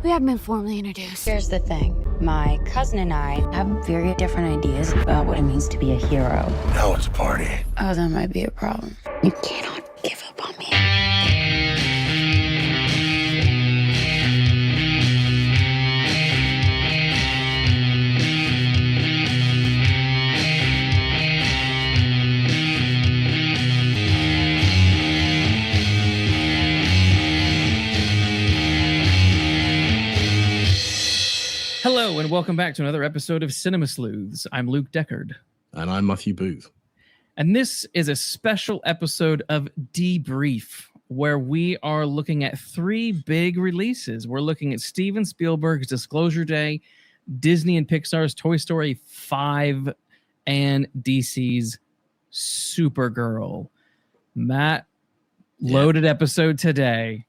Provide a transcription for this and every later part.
We haven't been formally introduced. Here's the thing. My cousin and I have very different ideas about what it means to be a hero. Now it's a party. Oh, that might be a problem. You cannot give up on me. Hello, and welcome back to another episode of Cinema Sleuths. I'm Luke Deckard. And I'm Matthew Booth. And this is a special episode of Debrief, where we are looking at three big releases. We're looking at Steven Spielberg's Disclosure Day, Disney and Pixar's Toy Story 5, and DC's Supergirl. Matt, loaded episode today.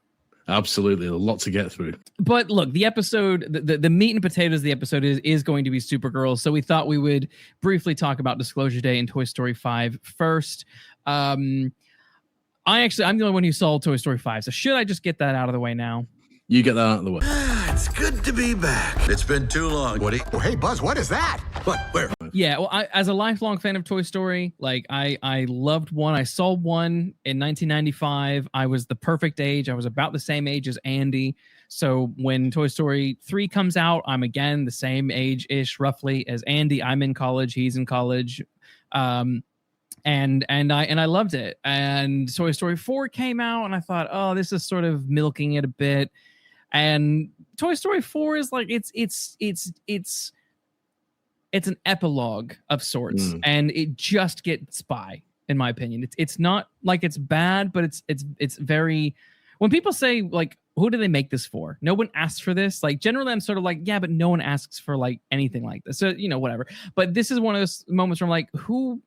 Absolutely, a lot to get through. But look, the episode, the meat and potatoes of the episode is going to be Supergirl. So we thought we would briefly talk about Disclosure Day and Toy Story 5 first. I'm the only one who saw Toy Story 5. So should I just get that out of the way now? You get that out of the way. It's good to be back. It's been too long, Woody. Oh, hey, Buzz, what is that? What? Where? Yeah, well, as a lifelong fan of Toy Story, I loved one. I saw one in 1995. I was the perfect age. I was about the same age as Andy. So when Toy Story 3 comes out, I'm again the same age-ish roughly as Andy. I'm in college. He's in college. And I loved it. And Toy Story 4 came out, and I thought, oh, this is sort of milking it a bit. And Toy Story 4 is like it's an epilogue of sorts, and it just gets by, in my opinion. It's not like it's bad, but it's very. When people say like, who do they make this for? No one asks for this. Like generally, I'm sort of like, yeah, but no one asks for like anything like this. So whatever. But this is one of those moments where I'm like, who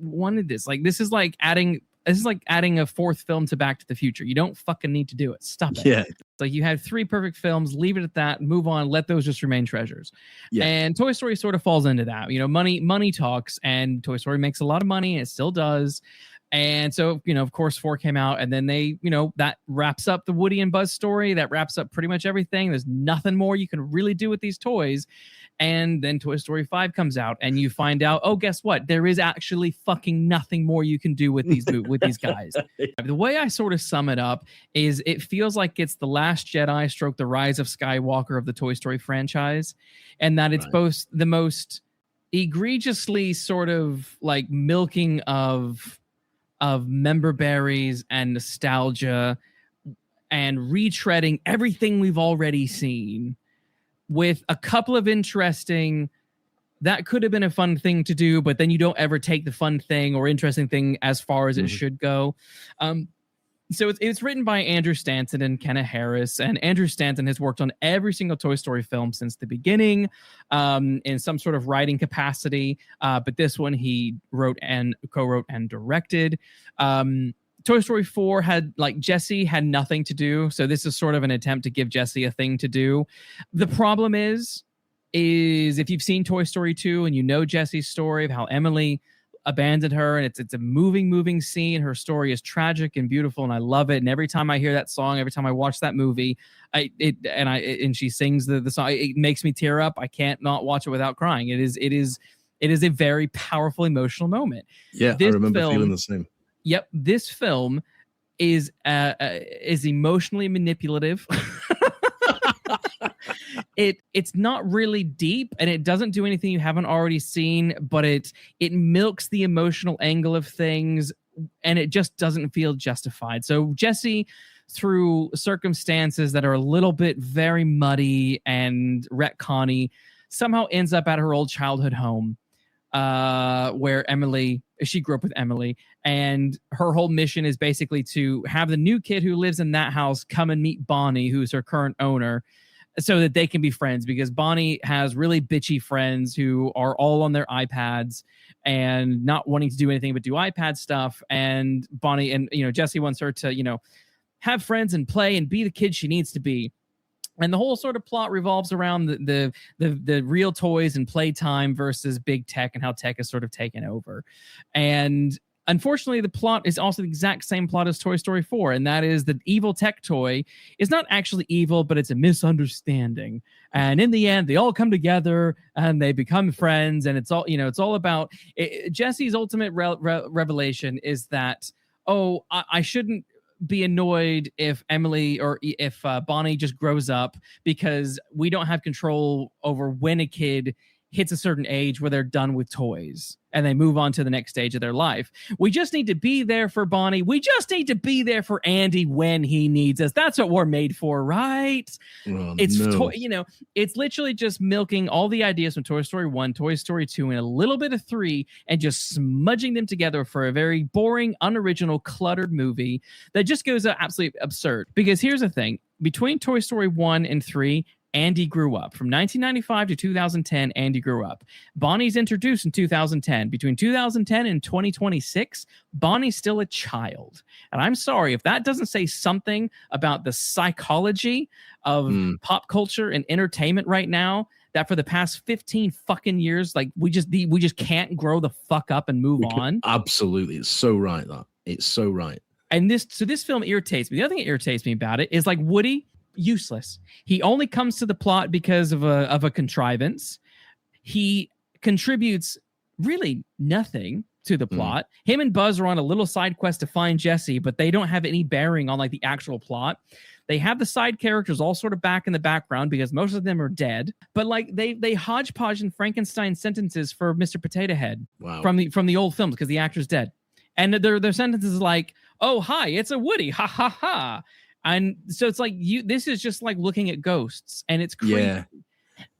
wanted this? Like this is like adding a fourth film to Back to the Future. You don't fucking need to do it. Stop it. Yeah. It's like you had three perfect films, leave it at that, move on, let those just remain treasures. Yeah. And Toy Story sort of falls into that. Money talks, and Toy Story makes a lot of money, and it still does. And so, of course, 4 came out, and then they, that wraps up the Woody and Buzz story. That wraps up pretty much everything. There's nothing more you can really do with these toys. And then Toy Story 5 comes out, and you find out, oh, guess what? There is actually fucking nothing more you can do with these guys. The way I sort of sum it up is it feels like it's the Last Jedi stroke the Rise of Skywalker of the Toy Story franchise, and that it's both the most egregiously sort of like milking of member berries and nostalgia and retreading everything we've already seen, with a couple of interesting, that could have been a fun thing to do, but then you don't ever take the fun thing or interesting thing as far as it should go. So it's written by Andrew Stanton and Kenna Harris, and Andrew Stanton has worked on every single Toy Story film since the beginning, in some sort of writing capacity. But this one he wrote and co-wrote and directed. Toy Story 4 had Jesse had nothing to do. So this is sort of an attempt to give Jesse a thing to do. The problem is if you've seen Toy Story 2 and you know Jesse's story of how Emily abandoned her, and it's a moving scene. Her story is tragic and beautiful, and I love it. And every time I hear that song, every time I watch that movie, and she sings the song, it makes me tear up. I can't not watch it without crying. It is a very powerful emotional moment. Yeah, I remember feeling the same. Yep, this film is emotionally manipulative. It's not really deep, and it doesn't do anything you haven't already seen, but it milks the emotional angle of things, and it just doesn't feel justified. So Jessie, through circumstances that are a little bit very muddy and retconny, somehow ends up at her old childhood home, where she grew up with Emily, and her whole mission is basically to have the new kid who lives in that house come and meet Bonnie, who's her current owner, so that they can be friends, because Bonnie has really bitchy friends who are all on their iPads and not wanting to do anything but do iPad stuff. And Bonnie and, Jessie wants her to, have friends and play and be the kid she needs to be. And the whole sort of plot revolves around the real toys and playtime versus big tech, and how tech is sort of taken over. And Unfortunately, the plot is also the exact same plot as Toy Story 4, and that is the evil tech toy is not actually evil, but it's a misunderstanding. And in the end, they all come together and they become friends, and it's all about Jesse's ultimate revelation is that, I shouldn't be annoyed if Emily or if Bonnie just grows up, because we don't have control over when a kid hits a certain age where they're done with toys and they move on to the next stage of their life. We just need to be there for Bonnie. We just need to be there for Andy when he needs us. That's what we're made for, right? It's literally just milking all the ideas from Toy Story 1, Toy Story 2, and a little bit of 3, and just smudging them together for a very boring, unoriginal, cluttered movie that just goes absolutely absurd. Because here's the thing. Between Toy Story 1 and 3, Andy grew up. From 1995 to 2010, Andy grew up. Bonnie's introduced in 2010. Between 2010 and 2026, Bonnie's still a child. And I'm sorry, if that doesn't say something about the psychology of pop culture and entertainment right now, that for the past 15 fucking years, like we just can't grow the fuck up and move on. Absolutely. It's so right, that. It's so right. And this film irritates me. The other thing that irritates me about it is like Woody, useless. He only comes to the plot because of a contrivance. He contributes really nothing to the plot. Him and Buzz are on a little side quest to find Jesse, but they don't have any bearing on like the actual plot. They have the side characters all sort of back in the background because most of them are dead. But like they hodgepodge in Frankenstein sentences for Mr. Potato Head from the old films because the actor's dead. And their sentences is like, "Oh, hi, it's a Woody, ha ha ha." And so it's like this is just like looking at ghosts, and it's crazy.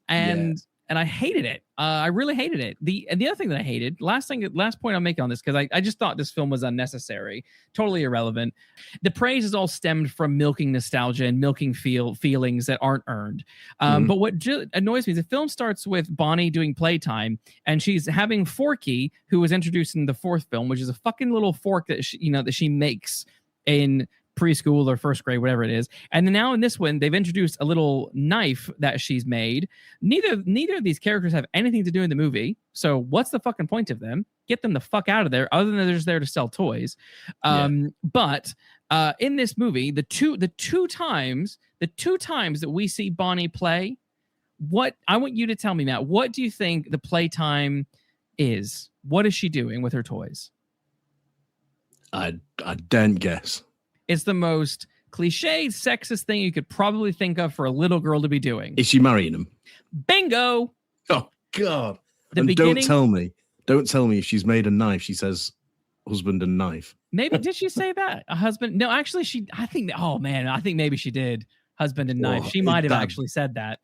And I hated it. I really hated it. The other thing that I hated, last point I'll make on this, because I just thought this film was unnecessary, totally irrelevant. The praise is all stemmed from milking nostalgia and milking feelings that aren't earned. But what annoys me is the film starts with Bonnie doing playtime, and she's having Forky, who was introduced in the fourth film, which is a fucking little fork that she makes in preschool or first grade, whatever it is. And then now in this one, they've introduced a little knife that she's made. Neither of these characters have anything to do in the movie. So what's the fucking point of them? Get them the fuck out of there, other than they're just there to sell toys. But in this movie, the two times that we see Bonnie play, what I want you to tell me, Matt, what do you think the playtime is? What is she doing with her toys? I don't guess. It's the most cliche, sexist thing you could probably think of for a little girl to be doing. Is she marrying him? Bingo! Oh, God. Don't tell me if she's made a knife, she says husband and knife. Maybe, did she say that? A husband? No, actually, I think maybe she did. Husband and knife. She might have actually said that.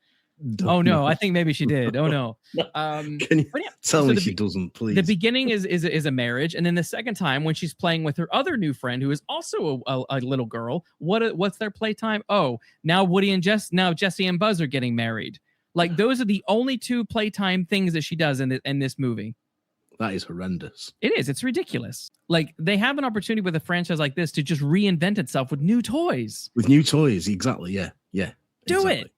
Oh no, I think maybe she did. Oh no. Can you tell me she doesn't, please? The beginning is a marriage, and then the second time when she's playing with her other new friend who is also a little girl. What's their playtime? Oh, now Jesse and Buzz are getting married. Like those are the only two playtime things that she does in this movie. That is horrendous. It is. It's ridiculous. Like they have an opportunity with a franchise like this to just reinvent itself with new toys. With new toys, exactly. Yeah. Do exactly. it.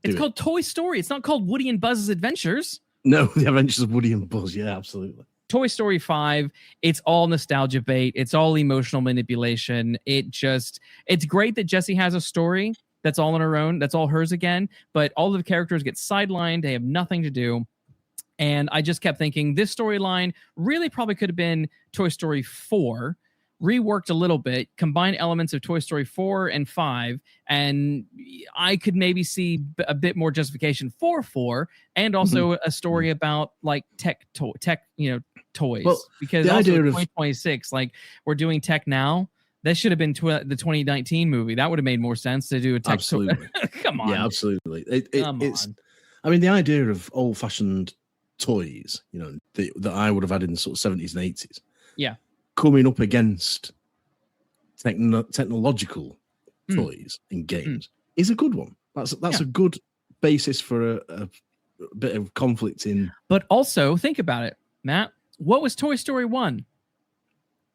It's called Toy Story. It's not called Woody and Buzz's Adventures. No, the Adventures of Woody and Buzz. Yeah, absolutely. Toy Story 5, it's all nostalgia bait. It's all emotional manipulation. It's great that Jessie has a story that's all on her own. That's all hers again. But all the characters get sidelined. They have nothing to do. And I just kept thinking this storyline really probably could have been Toy Story 4, reworked a little bit, combined elements of Toy Story 4 and 5, and I could maybe see a bit more justification for 4, and also a story about like tech toys. Well, because the also 2026, like we're doing tech now. That should have been the 2019 movie. That would have made more sense to do a tech. Absolutely. Come on. Yeah, absolutely. It's. I mean, the idea of old-fashioned toys, that I would have had in the sort of 70s and 80s. Yeah. Coming up against technological toys in games is a good one. That's a good basis for a bit of conflict in. But also think about it, Matt. What was Toy Story 1?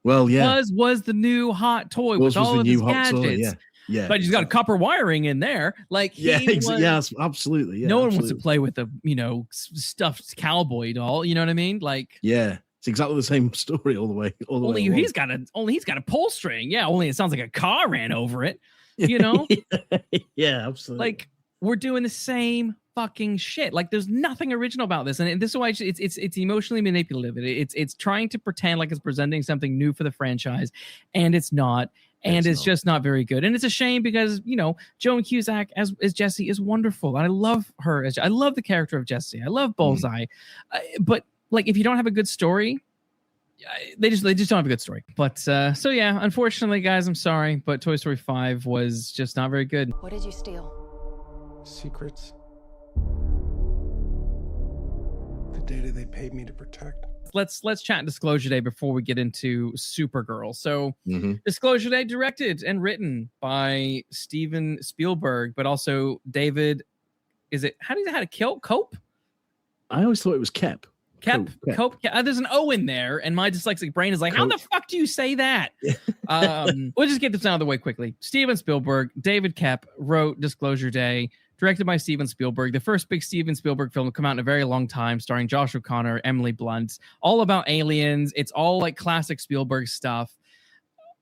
Well, yeah, Buzz was the new hot toy with all of his gadgets. Yeah, but he's got copper wiring in there. Like absolutely. Yeah, no one wants to play with a stuffed cowboy doll. You know what I mean? Like yeah. It's exactly the same story all the way. Only he's got a pull string. Yeah, only it sounds like a car ran over it. You know? Yeah, absolutely. Like, we're doing the same fucking shit. Like, there's nothing original about this, and this is why it's emotionally manipulative. It's trying to pretend like it's presenting something new for the franchise, and it's not. And it's just not very good. And it's a shame because, you know, Joan Cusack as Jessie is wonderful. I love her. I love the character of Jessie. I love Bullseye. But, like, if you don't have a good story, they just don't have a good story. But, so yeah, unfortunately, guys, I'm sorry. But Toy Story 5 was just not very good. What did you steal? Secrets. The data they paid me to protect. Let's chat Disclosure Day before we get into Supergirl. So Disclosure Day directed and written by Steven Spielberg, but also David, how to kill Cope? I always thought it was Cope. Cope. There's an O in there, and my dyslexic brain is like, how the fuck do you say that? We'll just get this out of the way quickly. Steven Spielberg, David Koepp wrote Disclosure Day, directed by Steven Spielberg, the first big Steven Spielberg film to come out in a very long time, starring Josh O'Connor, Emily Blunt, all about aliens. It's all like classic Spielberg stuff.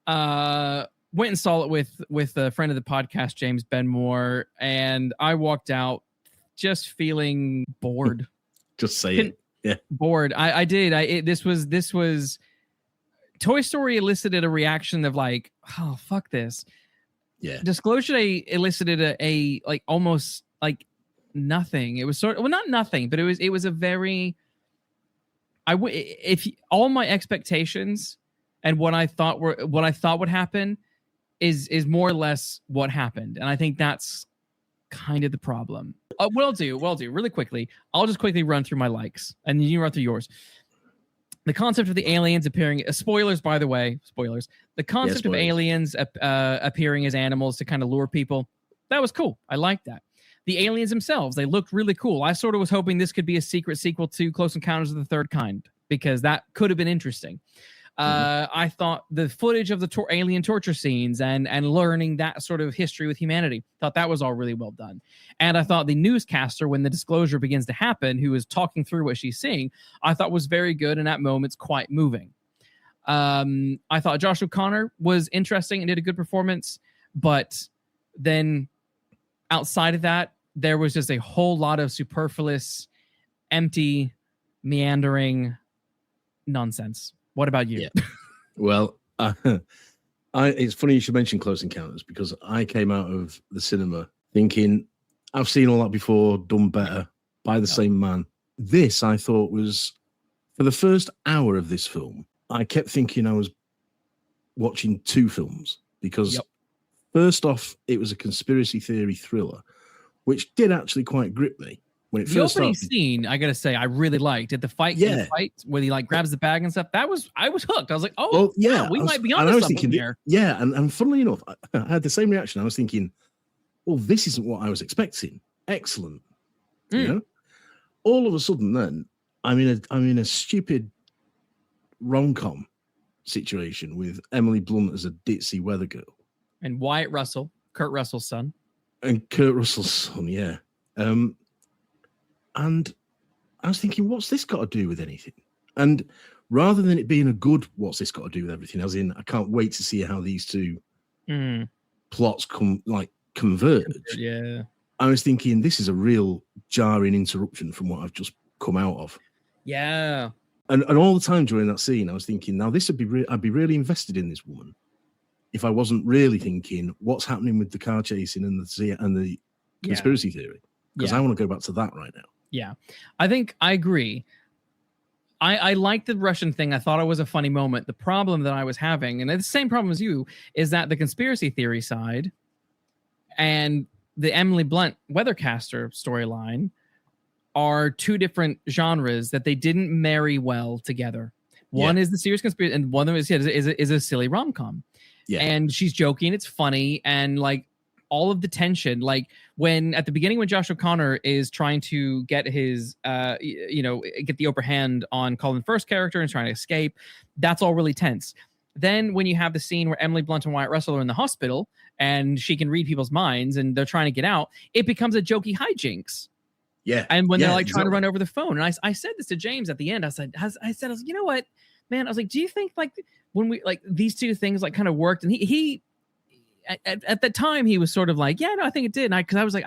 Went and saw it with a friend of the podcast, James Benmore, and I walked out just feeling bored. Just say it. Yeah, bored. I did. This was Toy Story elicited a reaction of like, oh, fuck this. Yeah. Disclosure Day elicited a like almost like nothing. It was sort of, well, not nothing, but it was a very, if all my expectations and what I thought would happen is more or less what happened. And I think that's kind of the problem. What I'll do really quickly, I'll just quickly run through my likes and you run through yours. The concept of the aliens appearing, spoilers, by the way, spoilers. The concept of aliens appearing as animals to kind of lure people, that was cool. I liked that. The aliens themselves, they looked really cool. I sort of was hoping this could be a secret sequel to Close Encounters of the Third Kind, because that could have been interesting. I thought the footage of the alien torture scenes and learning that sort of history with humanity, thought that was all really well done. And I thought the newscaster, when the disclosure begins to happen, who is talking through what she's seeing, I thought was very good, and at moments quite moving. I thought Josh O'Connor was interesting and did a good performance, but then outside of that, there was just a whole lot of superfluous, empty, meandering nonsense. What about you? Yeah. Well, it's funny you should mention Close Encounters, because I came out of the cinema thinking, I've seen all that before, done better, by the same man. This, I thought, was, for the first hour of this film, I kept thinking I was watching two films, because first off, it was a conspiracy theory thriller, which did actually quite grip me. When it the first opening started, scene, I gotta say, I really liked it. The fight, where he like grabs the bag and stuff. I was hooked. I was like, wow, we might be onto something here. Yeah, and funnily enough, I had the same reaction. I was thinking, well, this isn't what I was expecting. Excellent, you know. All of a sudden, then I'm in a stupid rom-com situation with Emily Blunt as a ditzy weather girl, and Wyatt Russell, Kurt Russell's son, yeah. And I was thinking, what's this got to do with anything? And rather than it being a good, what's this got to do with everything? As in, I can't wait to see how these two plots converge. Yeah. I was thinking, this is a real jarring interruption from what I've just come out of. Yeah. And all the time during that scene, I was thinking, now this would be I'd be really invested in this woman if I wasn't really thinking, what's happening with the car chasing and the conspiracy theory? Because I want to go back to that right now. Yeah, I think I agree. I like the Russian thing. I thought it was a funny moment. The problem that I was having, and it's the same problem as you, is that the conspiracy theory side and the Emily Blunt Weathercaster storyline are two different genres that they didn't marry well together. One is the serious conspiracy, and one of them is a silly rom-com. Yeah, and she's joking. It's funny, and like, all of the tension, like when at the beginning when Josh O'Connor is trying to get his, get the upper hand on Colin Firth's character and trying to escape, that's all really tense. Then when you have the scene where Emily Blunt and Wyatt Russell are in the hospital and she can read people's minds and they're trying to get out, it becomes a jokey hijinks. Yeah. And when they're Yeah, like trying to exactly. run over the phone, and I said this to James at the end. I said, you know what, man? I was like, do you think like when we like these two things like kind of worked? And he at the time he was sort of like, yeah, no, I think it did. And because I was like,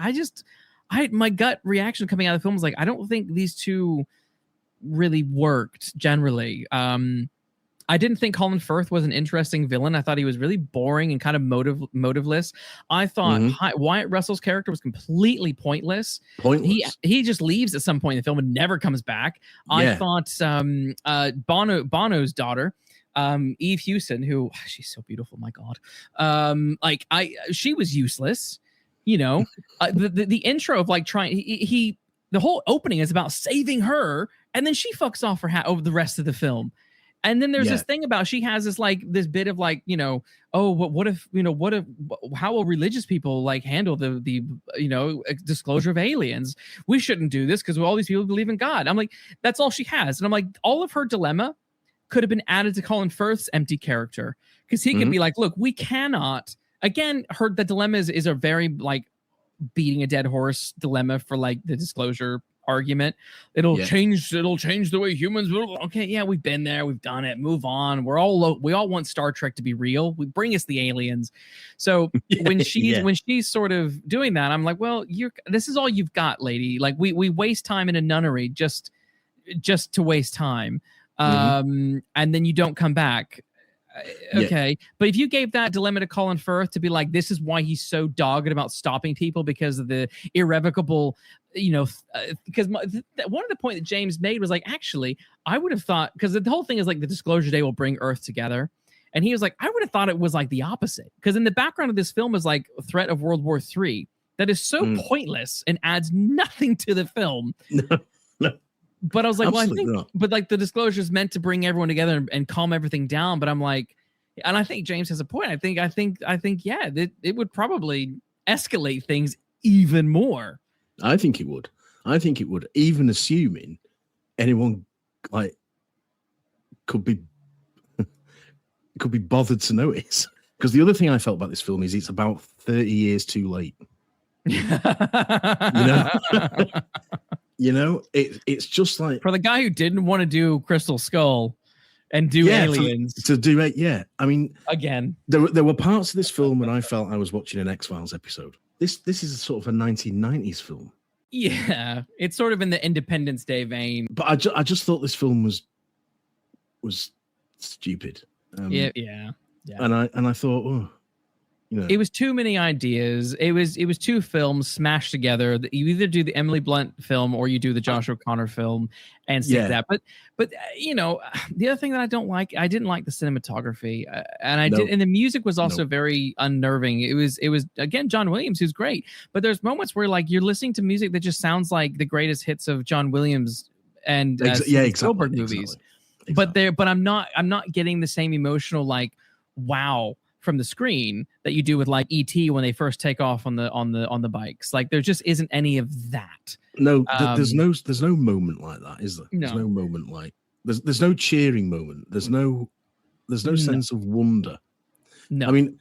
my gut reaction coming out of the film was like, I don't think these two really worked generally. I didn't think Colin Firth was an interesting villain. I thought he was really boring and kind of motiveless. I thought Wyatt Russell's character was completely pointless. He just leaves at some point in the film and never comes back. I thought Bono's daughter, Eve Hewson, who she's so beautiful, my God. She was useless. You know, the intro of like trying the whole opening is about saving her, and then she fucks off for over the rest of the film. And then there's this thing about she has this bit of like, you know, oh, how will religious people like handle the disclosure of aliens? We shouldn't do this because all these people believe in God. I'm like, that's all she has. And I'm like, all of her dilemma could have been added to Colin Firth's empty character, because he could be like, look, we cannot. Again, the dilemma is a very like beating a dead horse dilemma for like the disclosure argument. It'll change the way humans will. Okay, yeah, we've been there, we've done it, move on. We all want Star Trek to be real. We bring us the aliens. So when she's sort of doing that, I'm like, well, this is all you've got, lady. Like we waste time in a nunnery just to waste time. And then you don't come back. Okay, but if you gave that dilemma to Colin Firth to be like, this is why he's so dogged about stopping people because of the irrevocable, because one of the point that James made was like, actually, I would have thought, because the whole thing is like the disclosure day will bring Earth together, and he was like, I would have thought it was like the opposite, because in the background of this film is like a threat of World War III that is so pointless and adds nothing to the film. No. But I was like, absolutely, well, I think, but like the disclosure is meant to bring everyone together and calm everything down. But I'm like, and I think James has a point. I think, yeah, it would probably escalate things even more. I think it would, even assuming anyone like could be bothered to notice. Because the other thing I felt about this film is it's about 30 years too late. It's just like, for the guy who didn't want to do Crystal Skull and do aliens to do it. Yeah, I mean, again, there were parts of this film when I felt I was watching an X-Files episode. This is a sort of a 1990s film. Yeah, it's sort of in the Independence Day vein. But I just thought this film was stupid. Yeah. And I thought, oh. It was too many ideas. It was two films smashed together. You either do the Emily Blunt film or you do the Josh O'Connor film and stick that. But the other thing that I didn't like the cinematography, and the music was also very unnerving. It was again John Williams, who's great, but there's moments where like you're listening to music that just sounds like the greatest hits of John Williams and Spielberg movies. Exactly. But I'm not getting the same emotional like wow from the screen that you do with like E.T. when they first take off on the bikes. Like there just isn't any of that. No, there's no moment like that, is there? There's no moment like there's no cheering moment. There's no sense of wonder. No. I mean,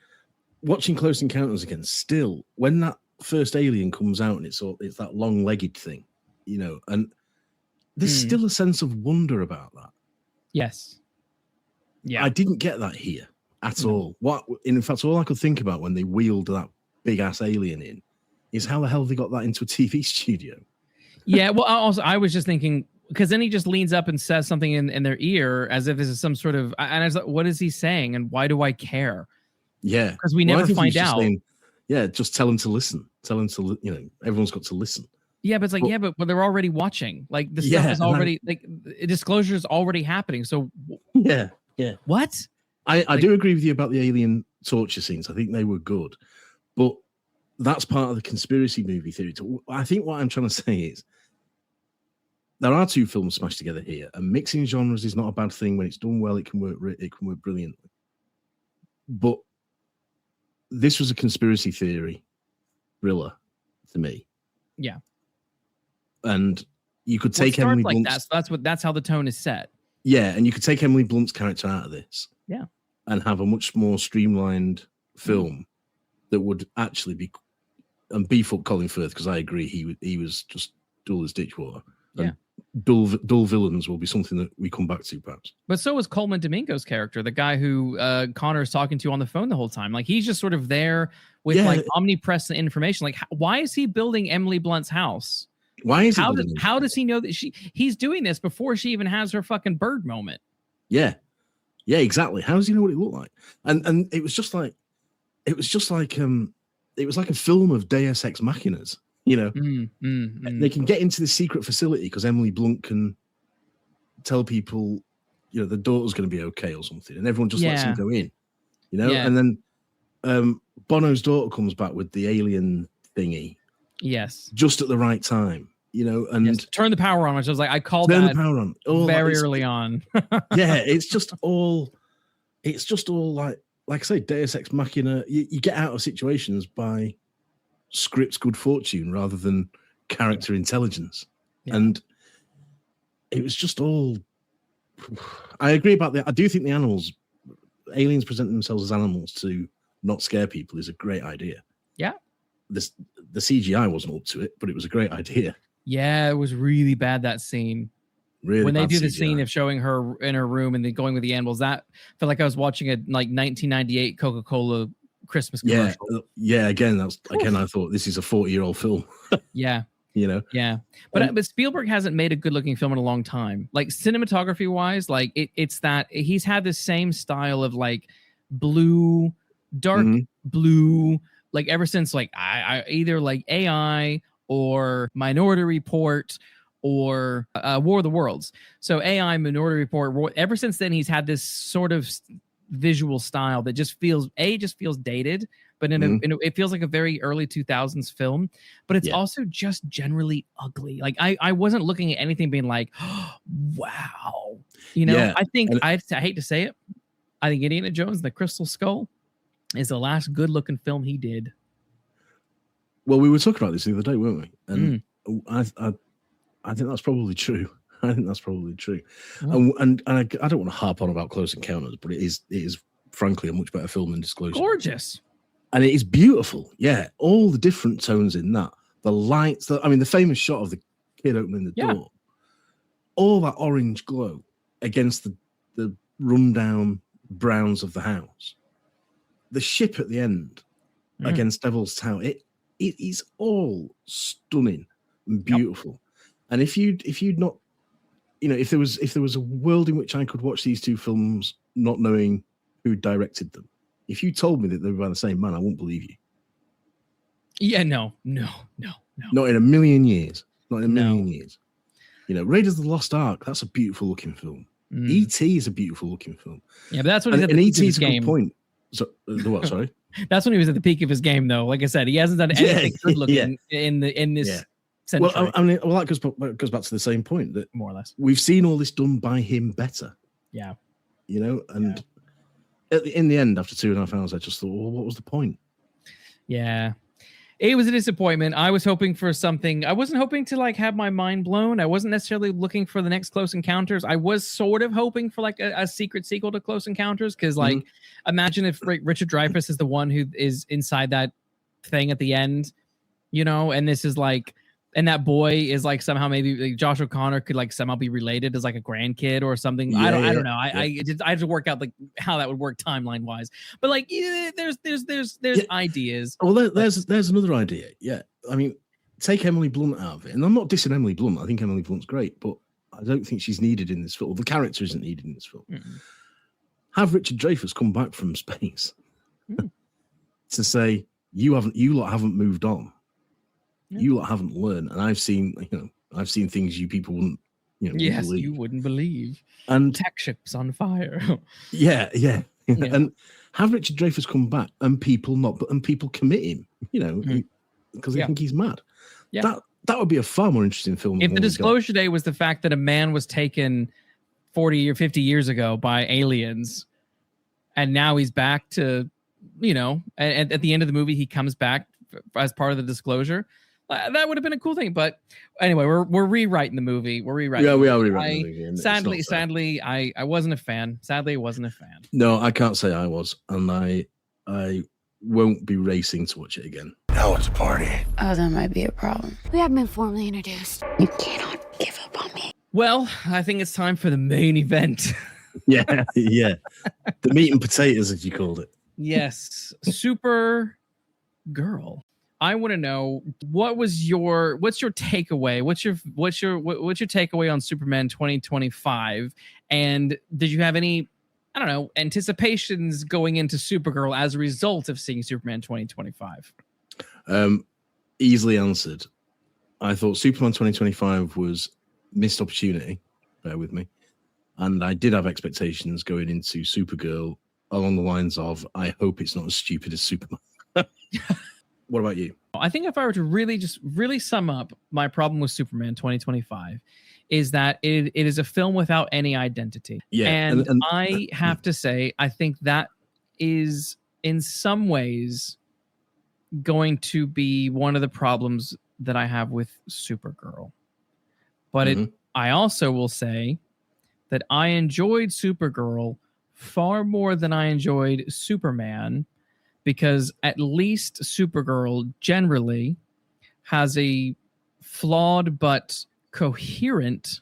watching Close Encounters again, still when that first alien comes out and it's that long-legged thing, and there's still a sense of wonder about that. Yes. Yeah. I didn't get that here. At all. In fact, all I could think about when they wheeled that big ass alien in is how the hell they got that into a TV studio. Yeah, well, I was just thinking, because then he just leans up and says something in their ear as if this is some sort of, and I was like, what is he saying, and why do I care? Yeah, because we never find out. Saying, just tell him to listen. Tell him to, everyone's got to listen. Yeah, but it's like, but they're already watching. Like the stuff is already disclosure is already happening. So yeah. What? I do agree with you about the alien torture scenes. I think they were good, but that's part of the conspiracy movie theory. I think what I'm trying to say is there are two films smashed together here, and mixing genres is not a bad thing. When it's done well, it can work brilliantly. But this was a conspiracy theory thriller to me. Yeah, and you could take Emily Blunt's... that's how the tone is set. Yeah, and you could take Emily Blunt's character out of this. Yeah. And have a much more streamlined film that would actually be and beef up Colin Firth, because I agree he was just dull as ditch water. Yeah. And dull villains will be something that we come back to, perhaps. But so was Coleman Domingo's character, the guy who Connor's talking to on the phone the whole time. Like, he's just sort of there with like omnipresent information. Like, why is he building Emily Blunt's house? Why is how does he know that he's doing this before she even has her fucking bird moment? Yeah, exactly. How does he know what it looked like? And it was just like it was like a film of Deus Ex Machinas. You know, they can get into the secret facility because Emily Blunt can tell people, you know, the daughter's going to be okay or something, and everyone just lets him go in. You know, and then Bono's daughter comes back with the alien thingy. Yes, just at the right time. You know, and turn the power on. Which I was like, I called turn that the power on very early on. Yeah, it's just all like I say, Deus Ex Machina. You get out of situations by script's good fortune rather than character intelligence. And it was just all. I agree about that. I do think the aliens presenting themselves as animals to not scare people is a great idea. Yeah. The CGI wasn't up to it, but it was a great idea. Yeah, it was really bad, that scene. Really, when they do the CGI. scene of showing her in her room and then going with the animals, that felt like I was watching a like 1998 Coca-Cola Christmas commercial. Yeah. Again, I thought this is a 40-year-old film. Yeah. You know. Yeah. But Spielberg hasn't made a good-looking film in a long time. Like, cinematography-wise, like it's that he's had this same style of like blue, dark blue, like ever since like I either like AI or Minority Report or War of the Worlds. So AI, Minority Report, ever since then he's had this sort of visual style that just feels dated, but it feels like a very early 2000s film, but it's also just generally ugly. Like I wasn't looking at anything being like, oh, wow. You know, I think I hate to say it, I think Indiana Jones and the Crystal Skull is the last good looking film he did. Well, we were talking about this the other day, weren't we? And I think that's probably true. And I don't want to harp on about Close Encounters, but it is frankly a much better film than Disclosure. Gorgeous. And it is beautiful. Yeah. All the different tones in that. The lights, the famous shot of the kid opening the door. All that orange glow against the rundown browns of the house. The ship at the end against Devil's Tower. It is all stunning and beautiful. And if you'd not, you know, if there was a world in which I could watch these two films not knowing who directed them, if you told me that they were by the same man, I wouldn't believe you. Yeah, no. Not in a million years. Not in a million years. You know, Raiders of the Lost Ark, that's a beautiful looking film. E.T. is a beautiful looking film. Yeah, but that's what he's at the peak of his game. Good point. So, the what, sorry? That's when he was at the peak of his game, though. Like I said, he hasn't done anything good looking in this century. Well, that goes back to the same point that more or less we've seen all this done by him better. Yeah, you know, and in the end, after 2.5 hours, I just thought, well, what was the point? Yeah, it was a disappointment. I was hoping for something. I wasn't hoping to like have my mind blown. I wasn't necessarily looking for the next Close Encounters. I was sort of hoping for like a secret sequel to Close Encounters, because like imagine if Richard Dreyfuss is the one who is inside that thing at the end, you know, and this is like, and that boy is like somehow maybe like Josh O'Connor could like somehow be related as like a grandkid or something. I don't know. I had to work out like how that would work timeline wise. But like there's ideas. Well, there's another idea. Yeah, I mean, take Emily Blunt out of it, and I'm not dissing Emily Blunt. I think Emily Blunt's great, but I don't think she's needed in this film. The character isn't needed in this film. Have Richard Dreyfuss come back from space to say you lot haven't moved on. You lot haven't learned, and I've seen things you people wouldn't, yes, believe. You wouldn't believe. And tech ships on fire. yeah. And have Richard Dreyfuss come back, and people commit him, because they think he's mad. Yeah, that would be a far more interesting film. If the Disclosure Day was the fact that a man was taken 40 or 50 years ago by aliens, and now he's back to, and at the end of the movie he comes back as part of the disclosure. That would have been a cool thing, but anyway, we're rewriting the movie. We are rewriting the movie. Sadly, I wasn't a fan. Sadly, I wasn't a fan. No, I can't say I was, and I won't be racing to watch it again. Now it's a party. Oh, that might be a problem. We haven't been formally introduced. You cannot give up on me. Well, I think it's time for the main event. Yeah, yeah. The meat and potatoes, as you called it. Yes, Supergirl. I want to know what's your takeaway? What's your takeaway on Superman 2025? And did you have any, I don't know, anticipations going into Supergirl as a result of seeing Superman 2025? Easily answered. I thought Superman 2025 was missed opportunity. Bear with me. And I did have expectations going into Supergirl along the lines of, I hope it's not as stupid as Superman. What about you? I think if I were to really sum up my problem with Superman 2025 is that it is a film without any identity. Yeah, and I have to say, I think that is in some ways going to be one of the problems that I have with Supergirl. But I also will say that I enjoyed Supergirl far more than I enjoyed Superman, because at least Supergirl generally has a flawed but coherent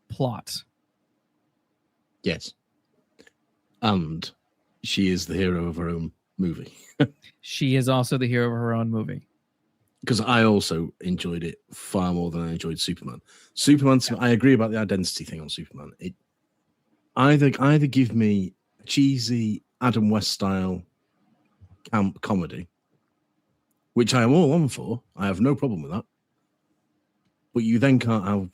plot. Yes. And she is the hero of her own movie. She is also the hero of her own movie. Because I also enjoyed it far more than I enjoyed Superman. Superman, I agree about the identity thing on Superman. It either give me cheesy Adam West style camp comedy, which I am all on for. I have no problem with that. But you then can't have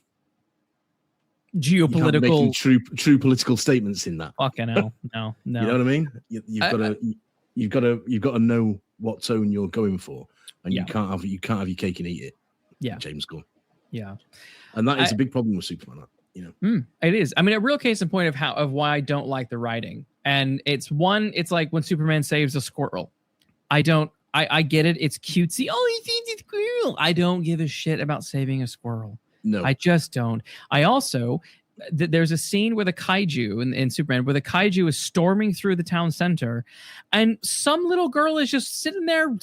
geopolitical, true political statements in that. Fucking hell, no. You know what I mean? You've got to know what tone you're going for, and you can't have your cake and eat it. Yeah, James Gunn. Yeah, and that is a big problem with Superman. You know, it is. I mean, a real case in point of why I don't like the writing, and it's like when Superman saves a squirrel. I get it. It's cutesy. Oh, he sees a squirrel. I don't give a shit about saving a squirrel. No, I just don't. I also, there's a scene with a kaiju in Superman where the kaiju is storming through the town center, and some little girl is just sitting there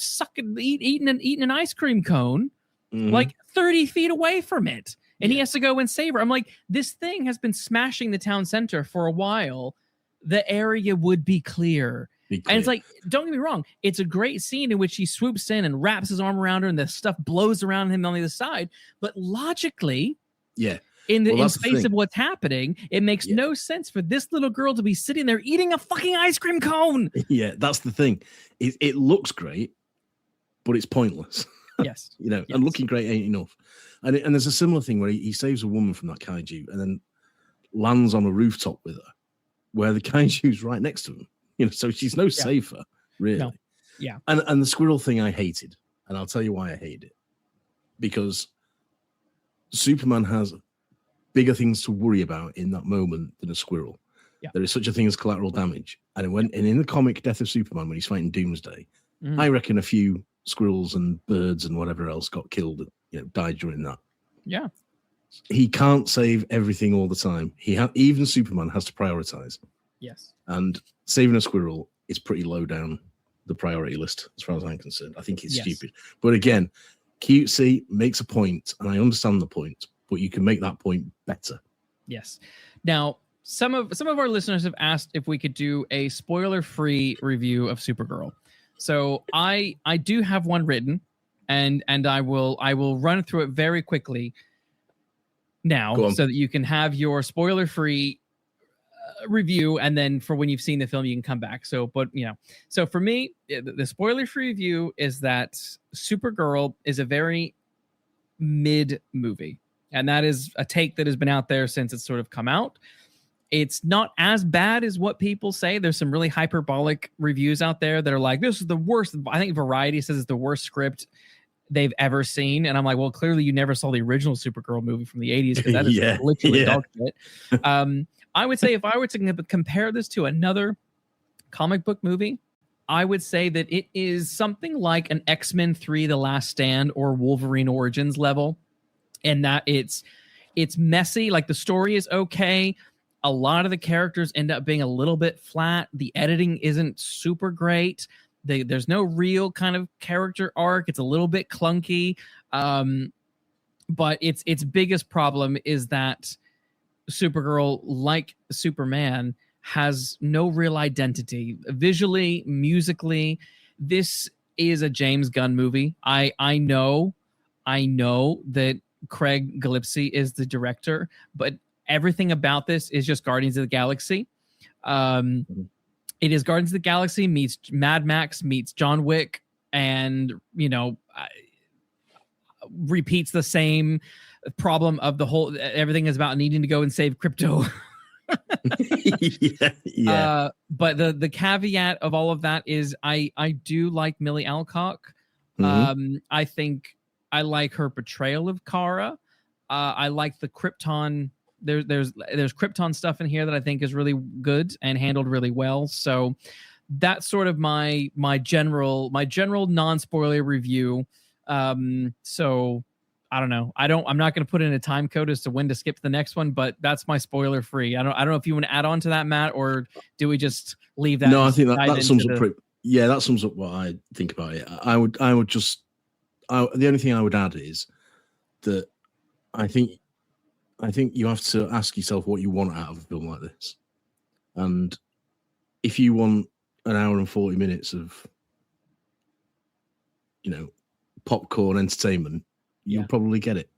eating an ice cream cone, like 30 feet away from it. And he has to go and save her. I'm like, this thing has been smashing the town center for a while. The area would be clear. And it's like, don't get me wrong, it's a great scene in which he swoops in and wraps his arm around her and the stuff blows around him on the other side. But logically, in space of what's happening, it makes no sense for this little girl to be sitting there eating a fucking ice cream cone. Yeah, that's the thing. It looks great, but it's pointless. Yes. And looking great ain't enough. And there's a similar thing where he saves a woman from that kaiju and then lands on a rooftop with her where the kaiju's right next to him. So she's no safer, really. No. Yeah. And the squirrel thing I hated. And I'll tell you why I hated it. Because Superman has bigger things to worry about in that moment than a squirrel. Yeah. There is such a thing as collateral damage. And in the comic Death of Superman, when he's fighting Doomsday, I reckon a few squirrels and birds and whatever else got killed, died during that. Yeah. He can't save everything all the time. Even Superman has to prioritize. Yes. And saving a squirrel is pretty low down the priority list as far as I'm concerned. I think it's stupid. But again, cutesy makes a point, and I understand the point, but you can make that point better. Yes. Now, some of our listeners have asked if we could do a spoiler-free review of Supergirl. So I do have one written, and I will run through it very quickly now so that you can have your spoiler-free review, and then for when you've seen the film you can come back. So for me, the spoiler-free review is that Supergirl is a very mid movie, and that is a take that has been out there since it's sort of come out. It's not as bad as what people say. There's some really hyperbolic reviews out there that are like, this is the worst. I think Variety says it's the worst script they've ever seen. And I'm like, well, clearly you never saw the original Supergirl movie from the 80s, because that is literally dog shit. I would say if I were to compare this to another comic book movie, I would say that it is something like an X-Men 3 The Last Stand or Wolverine Origins level, in that it's messy. Like, the story is okay. A lot of the characters end up being a little bit flat. The editing isn't super great, There's no real kind of character arc. It's a little bit clunky. But its biggest problem is that Supergirl, like Superman, has no real identity. Visually, musically, this is a James Gunn movie. I know that Craig Gillespie is the director, but everything about this is just Guardians of the Galaxy. It is Guardians of the Galaxy meets Mad Max meets John Wick, and repeats the same problem of the whole. Everything is about needing to go and save crypto. Yeah. But the caveat of all of that is I do like Milly Alcock. I think I like her portrayal of Kara. I like the Krypton. There's Krypton stuff in here that I think is really good and handled really well. So that's sort of my general non-spoiler review. So I don't know. I'm not going to put in a time code as to when to skip to the next one, but that's my spoiler free. I don't know if you want to add on to that, Matt, or do we just leave that? No, I think that sums up that sums up what I think about it. I would just the only thing I would add is that I think you have to ask yourself what you want out of a film like this. And if you want an hour and 40 minutes of, popcorn entertainment, you'll probably get it.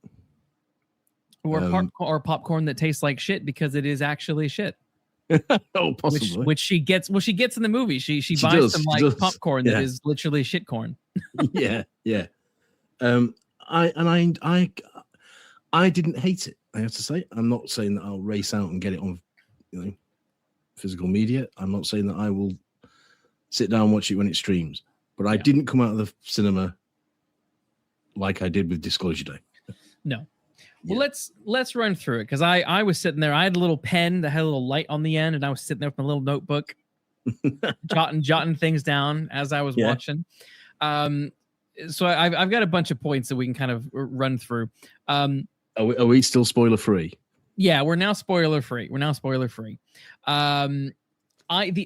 Or popcorn that tastes like shit because it is actually shit. Oh, possibly. Which she gets. Well, she gets in the movie. She buys some popcorn that is literally shit corn. Yeah. I didn't hate it. I have to say. I'm not saying that I'll race out and get it on, physical media. I'm not saying that I will sit down and watch it when it streams. But I didn't come out of the cinema like I did with Disclosure Day. No. Well, let's run through it, because I was sitting there. I had a little pen that had a little light on the end, and I was sitting there with my little notebook, jotting things down as I was watching. So I've got a bunch of points that we can kind of run through. Are we still spoiler free? Yeah, we're now spoiler free. The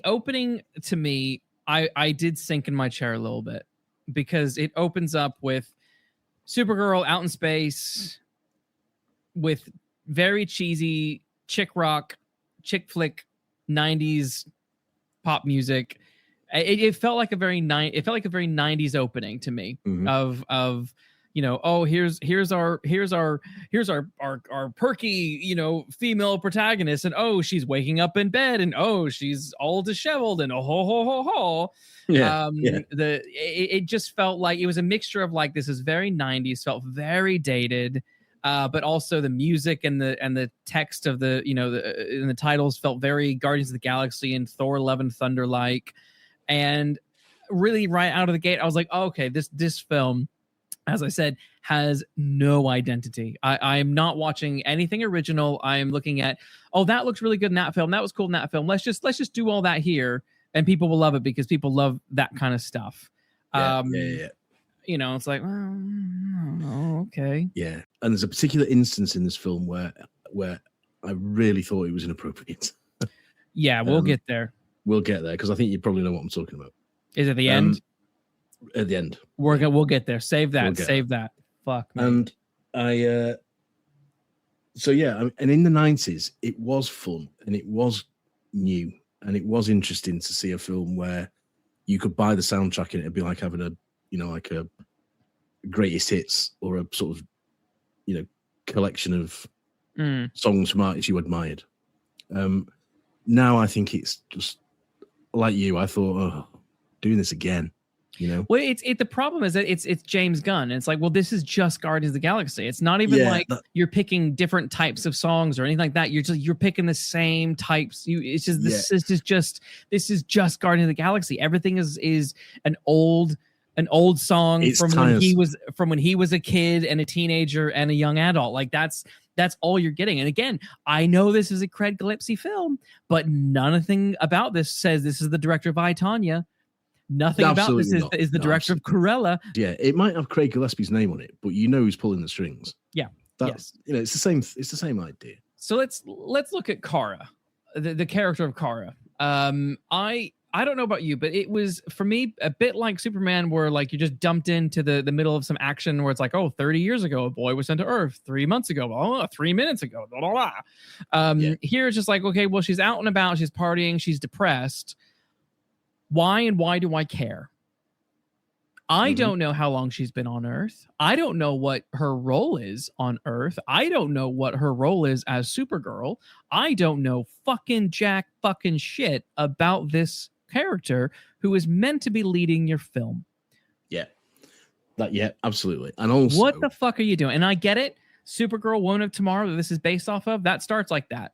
opening, to me, I did sink in my chair a little bit, because it opens up with Supergirl out in space with very cheesy chick flick 90s pop music. It felt like a very 90s opening to me, of here's our perky, female protagonist, and she's waking up in bed, and she's all disheveled, and ho. It just felt like it was a mixture of this is very 90s, felt very dated, but also the music and the text of the in the titles felt very Guardians of the Galaxy and Thor: Love and Thunder like. And really, right out of the gate, I was like, okay, this film, as I said, has no identity. I am not watching anything original. I am looking at, that looks really good in that film. That was cool in that film. Let's just do all that here, and people will love it because people love that kind of stuff. It's like, okay. Yeah. And there's a particular instance in this film where I really thought it was inappropriate. Yeah, we'll get there. We'll get there, because I think you probably know what I'm talking about. Is it the end? At the end. We'll get there. Save that. That. Fuck, man. And and in the 90s, it was fun, and it was new, and it was interesting to see a film where you could buy the soundtrack and it'd be like having a greatest hits, or a sort of, collection of songs from artists you admired. Now I think it's just like you. I thought, doing this again. Well, the problem is that it's James Gunn. And it's like, well, this is just Guardians of the Galaxy. It's not even you're picking different types of songs or anything like that. You're picking the same types. This is just Guardians of the Galaxy. Everything is an old song from when he was a kid and a teenager and a young adult. Like that's all you're getting. And again, I know this is a Craig Gillespie film, but nothing about this says this is the director of I, Tonya. Nothing about this is the director of Cruella. Yeah, it might have Craig Gillespie's name on it, but who's pulling the strings. Yeah. It's the same idea. So let's look at Kara, the character of Kara. I I don't know about you, but it was for me a bit like Superman, where like you're just dumped into the middle of some action where it's like, oh, 30 years ago, a boy was sent to Earth. 3 months ago, oh, 3 minutes ago, blah, blah, blah. Here it's just like, okay, well, she's out and about, she's partying, she's depressed. Why and why do I care? I don't know how long she's been on Earth. I don't know what her role is on Earth. I don't know what her role is as Supergirl. I don't know fucking jack fucking shit about this character who is meant to be leading your film. Yeah. Absolutely. And also, what the fuck are you doing? And I get it. Supergirl, Woman of Tomorrow, that this is based off of, that starts like that.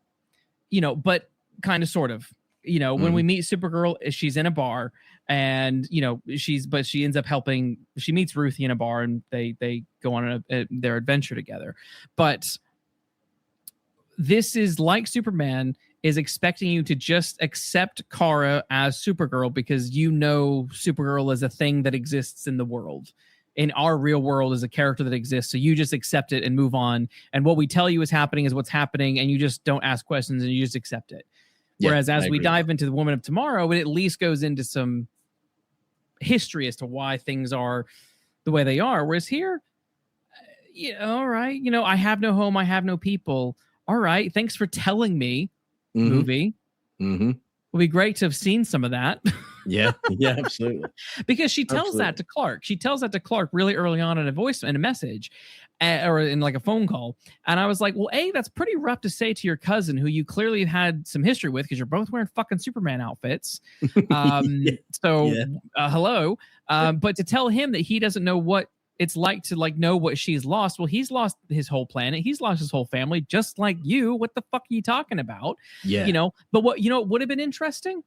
But kind of sort of. When we meet Supergirl, she's in a bar and, she ends up helping. She meets Ruthie in a bar and they go on their adventure together. But this is like Superman is expecting you to just accept Kara as Supergirl because Supergirl is a thing that exists in the world. In our real world is a character that exists. So you just accept it and move on. And what we tell you is happening is what's happening. And you just don't ask questions and you just accept it. Whereas as we dive into the Woman of Tomorrow, it at least goes into some history as to why things are the way they are. Whereas here, all right, I have no home, I have no people. All right, thanks for telling me, movie. It would be great to have seen some of that. Yeah, absolutely. Because she tells that to Clark. She tells that to Clark really early on in a message. Or in like a phone call. And I was like, well, that's pretty rough to say to your cousin who you clearly had some history with because you're both wearing fucking Superman outfits. Hello. But to tell him that he doesn't know what it's like to know what she's lost. Well, he's lost his whole planet. He's lost his whole family, just like you. What the fuck are you talking about? Yeah. But what would have been interesting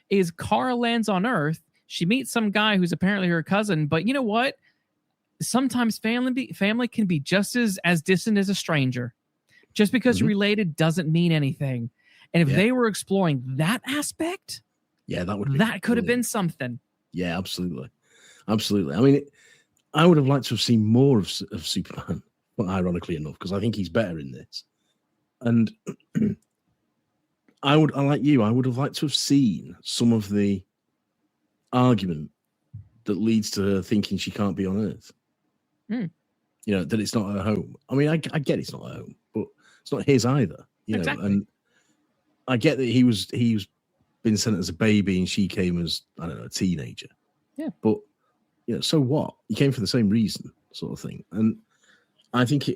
is Kara lands on Earth. She meets some guy who's apparently her cousin. But you know what? Sometimes family can be just as distant as a stranger. Just because you're related doesn't mean anything. And if they were exploring that aspect, that could have been something. Yeah, absolutely. I mean, I would have liked to have seen more of Superman, but ironically enough, because I think he's better in this. And I would have liked to have seen some of the argument that leads to her thinking she can't be on Earth. That it's not her home. I mean, I get it's not her home, but it's not his either. Exactly. And I get that he's been sent as a baby and she came as, I don't know, a teenager. Yeah. But so what? You came for the same reason, sort of thing. And I think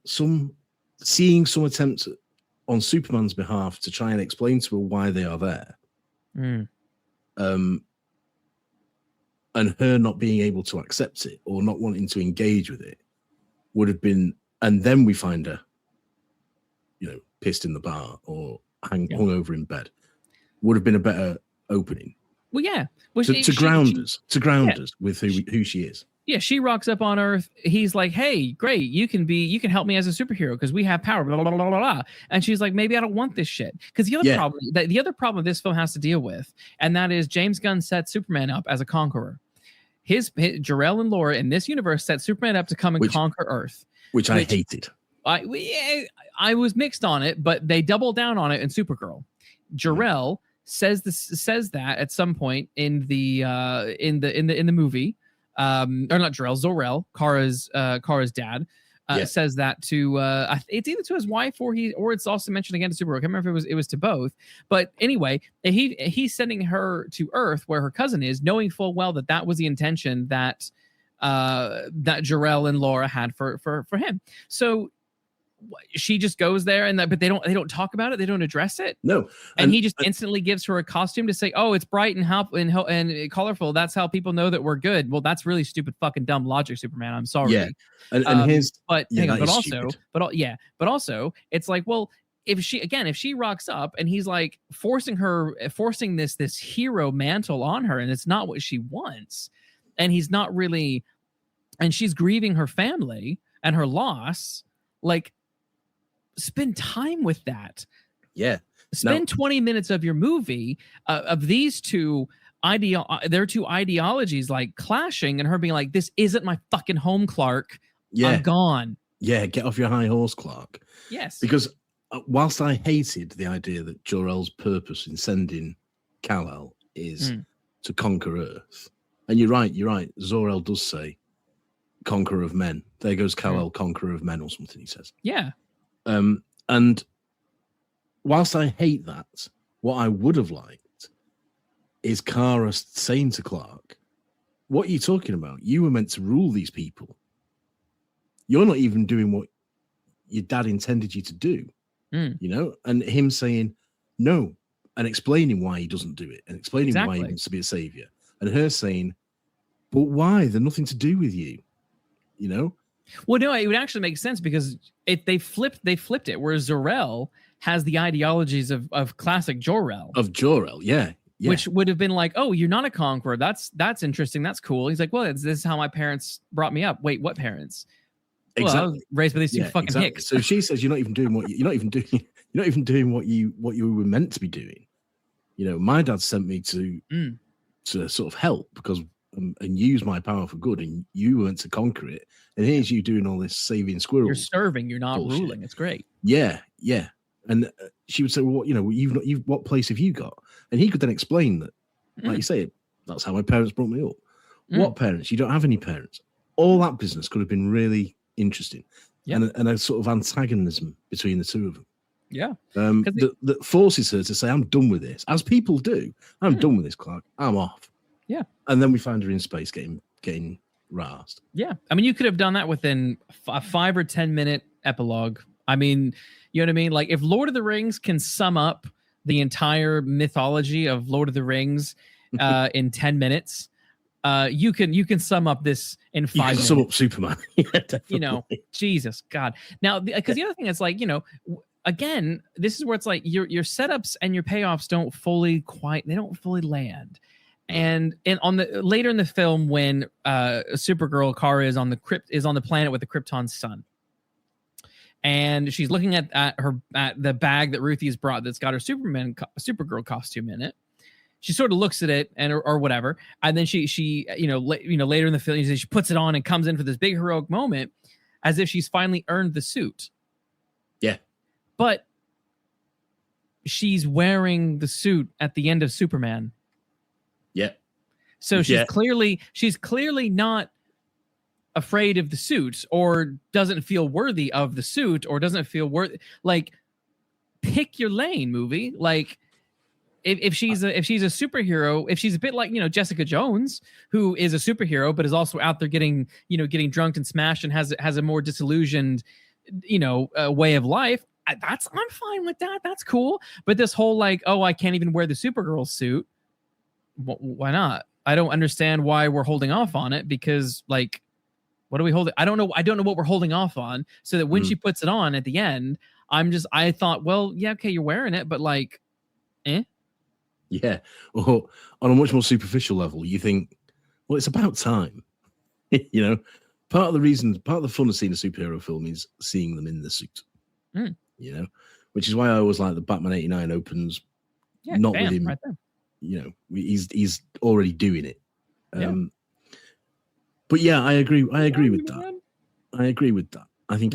seeing some attempts on Superman's behalf to try and explain to her why they are there. And her not being able to accept it or not wanting to engage with it would have been, and then we find her, pissed in the bar or hung over in bed, would have been a better opening. Well, yeah. Well, to ground us with who she is. Yeah, she rocks up on Earth. He's like, "Hey, great, you can help me as a superhero because we have power." Blah, blah, blah, blah, blah. And she's like, "Maybe I don't want this shit." Because the other problem this film has to deal with, and that is James Gunn set Superman up as a conqueror. His Jor-El and Laura in this universe set Superman up to come and conquer Earth, which I hated. I was mixed on it, but they doubled down on it in Supergirl. Jor-El says that at some point in the movie. Or not Jor-El, Zor-El, Kara's dad, says that to it's either to his wife or it's also mentioned again to Supergirl. I can't remember if it was to both. But anyway, he's sending her to Earth where her cousin is, knowing full well that was the intention that Jor-El and Laura had for him. So she just goes there but they don't talk about it. They don't address it. No. And he just instantly gives her a costume to say, "Oh, it's bright and colorful. That's how people know that we're good." Well, that's really stupid fucking dumb logic, Superman. I'm sorry. Yeah. And his but also it's like, well, if she rocks up and he's like forcing this hero mantle on her and it's not what she wants, and he's not really, and she's grieving her family and her loss, like, spend time with that. Yeah. Spend 20 minutes of your movie of these two their two ideologies like clashing and her being like, "This isn't my fucking home, Clark. I'm gone." Yeah, get off your high horse, Clark. Yes. Because whilst I hated the idea that Jor-El's purpose in sending Kal-El is to conquer Earth. And you're right. Zor-El does say conqueror of men. There goes Kal-El, conqueror of men, or something, he says. Yeah. And whilst I hate that, what I would have liked is Kara saying to Clark, what are you talking about? You were meant to rule these people. You're not even doing what your dad intended you to do, you know? And him saying no and explaining why he doesn't do it and explaining why he wants to be a savior. And her saying, but why? They're nothing to do with you, you know? Well, no, it would actually make sense because they flipped it, whereas Zor-El has the ideologies of classic Jor-El. Of Jor-El, yeah. Which would have been like, oh, you're not a conqueror. That's interesting. That's cool. He's like, well, this is how my parents brought me up. Wait, what parents? Exactly. Well, I was raised by these two fucking hicks. So she says you're not even doing what you were meant to be doing. You know, my dad sent me to sort of help because and use my power for good, and you weren't to conquer it. And here's you doing all this saving squirrels. You're serving. You're not ruling. It's great. Yeah. And she would say, well, you know, you've what place have you got? And he could then explain that, like you say, that's how my parents brought me up. What parents? You don't have any parents. All that business could have been really interesting, and a sort of antagonism between the two of them. Yeah, that forces her to say, "I'm done with this," as people do. I'm done with this, Clark. I'm off. Yeah, and then we find her in space getting razzed. Yeah, I mean, you could have done that within a 5 or 10 minute epilogue. I mean, you know what I mean? Like, if Lord of the Rings can sum up the entire mythology of Lord of the Rings in 10 minutes, you can sum up this in 5 minutes. Sum up Superman. Yeah, definitely. You know, Jesus God. Now, because the other thing is, like, you know, again, this is where it's like your setups and your payoffs don't fully land. And on the later in the film, when Supergirl Kara is on the planet with the Krypton sun, and she's looking at the bag that Ruthie's brought that's got her Supergirl costume in it. She sort of looks at it or whatever, and then she later in the film she puts it on and comes in for this big heroic moment, as if she's finally earned the suit. Yeah, but she's wearing the suit at the end of Superman. Yeah, so she's clearly not afraid of the suit, or doesn't feel worthy of the suit, or doesn't feel worthy. Like, pick your lane, movie. Like, if she's a superhero, if she's a bit like, you know, Jessica Jones, who is a superhero but is also out there getting drunk and smashed and has a more disillusioned, you know, way of life, I'm fine with that. That's cool. But this whole like, oh, I can't even wear the Supergirl suit. Why not? I don't understand why we're holding off on it, because, like, what are we holding? I don't know what we're holding off on, so that when she puts it on at the end, I thought, well, yeah, okay, you're wearing it, but like, Yeah. Or on a much more superficial level, you think, well, it's about time. You know, part of the fun of seeing a superhero film is seeing them in the suit. You know, which is why I always like the Batman 89 opens not with him. Right there. You know, he's already doing it. But yeah, I agree with that. I agree with that. I think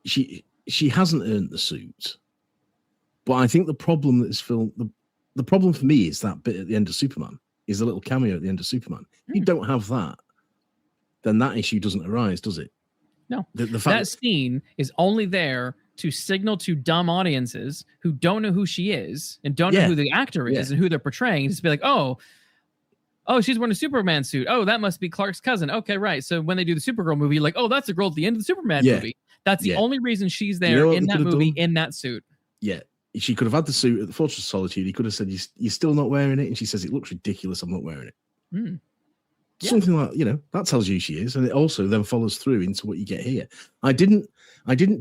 she hasn't earned the suit. But I think the problem that this film, the problem for me is that bit at the end of Superman, is the little cameo at the end of Superman. If you don't have that, then that issue doesn't arise, does it? No. The fact that scene is only there to signal to dumb audiences who don't know who she is and don't know who the actor is and who they're portraying, to be like, oh, she's wearing a Superman suit. Oh, that must be Clark's cousin. Okay, right. So when they do the Supergirl movie, you're like, oh, that's a girl at the end of the Superman movie. That's the only reason she's there in that movie, in that suit. Yeah. She could have had the suit at the Fortress of Solitude. He could have said, you're still not wearing it. And she says, it looks ridiculous. I'm not wearing it. Something like, you know, that tells you she is. And it also then follows through into what you get here. I didn't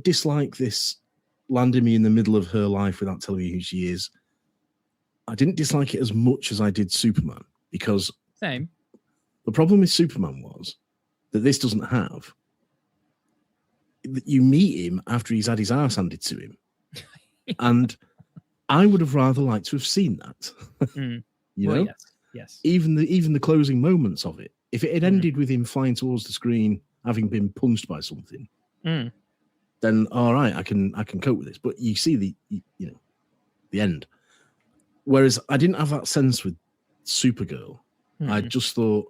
dislike this landing me in the middle of her life without telling me who she is. I didn't dislike it as much as I did Superman, because the problem with Superman was that this doesn't have. You meet him after he's had his arse handed to him. And I would have rather liked to have seen that. You know? Yes. Even the closing moments of it. If it had ended with him flying towards the screen, having been punched by something, then all right, I can cope with this. But you see the end. Whereas I didn't have that sense with Supergirl. I just thought,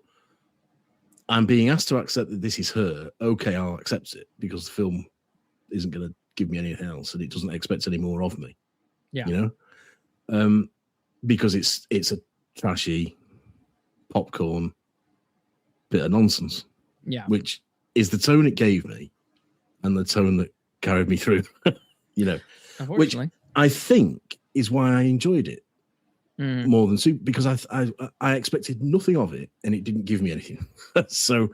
I'm being asked to accept that this is her. Okay, I'll accept it because the film isn't going to give me anything else, and it doesn't expect any more of me. Yeah, you know, because it's a trashy popcorn bit of nonsense. Yeah, which is the tone it gave me, and the tone that carried me through. You know, which I think is why I enjoyed it more than Super, because I expected nothing of it, and it didn't give me anything. So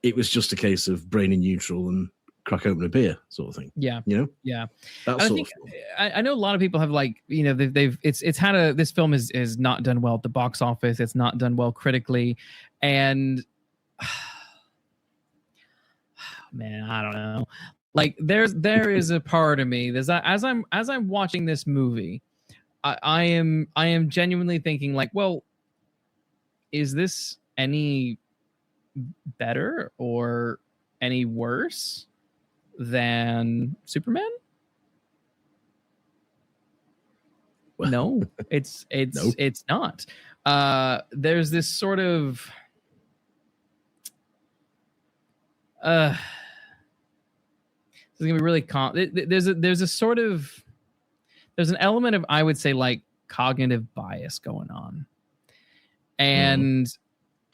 it was just a case of brain in neutral and crack open a beer sort of thing. Yeah, you know. Yeah, That's I think I know a lot of people have, like, you know, it's had a, this film is not done well at the box office. It's not done well critically, and man, I don't know. Like there is a part of me as I'm watching this movie, I am genuinely thinking, like, well, is this any better or any worse than Superman? Well, no, it's no. It's not. There's this sort of this is gonna be really there's a sort of, there's an element of, I would say, like, cognitive bias going on, and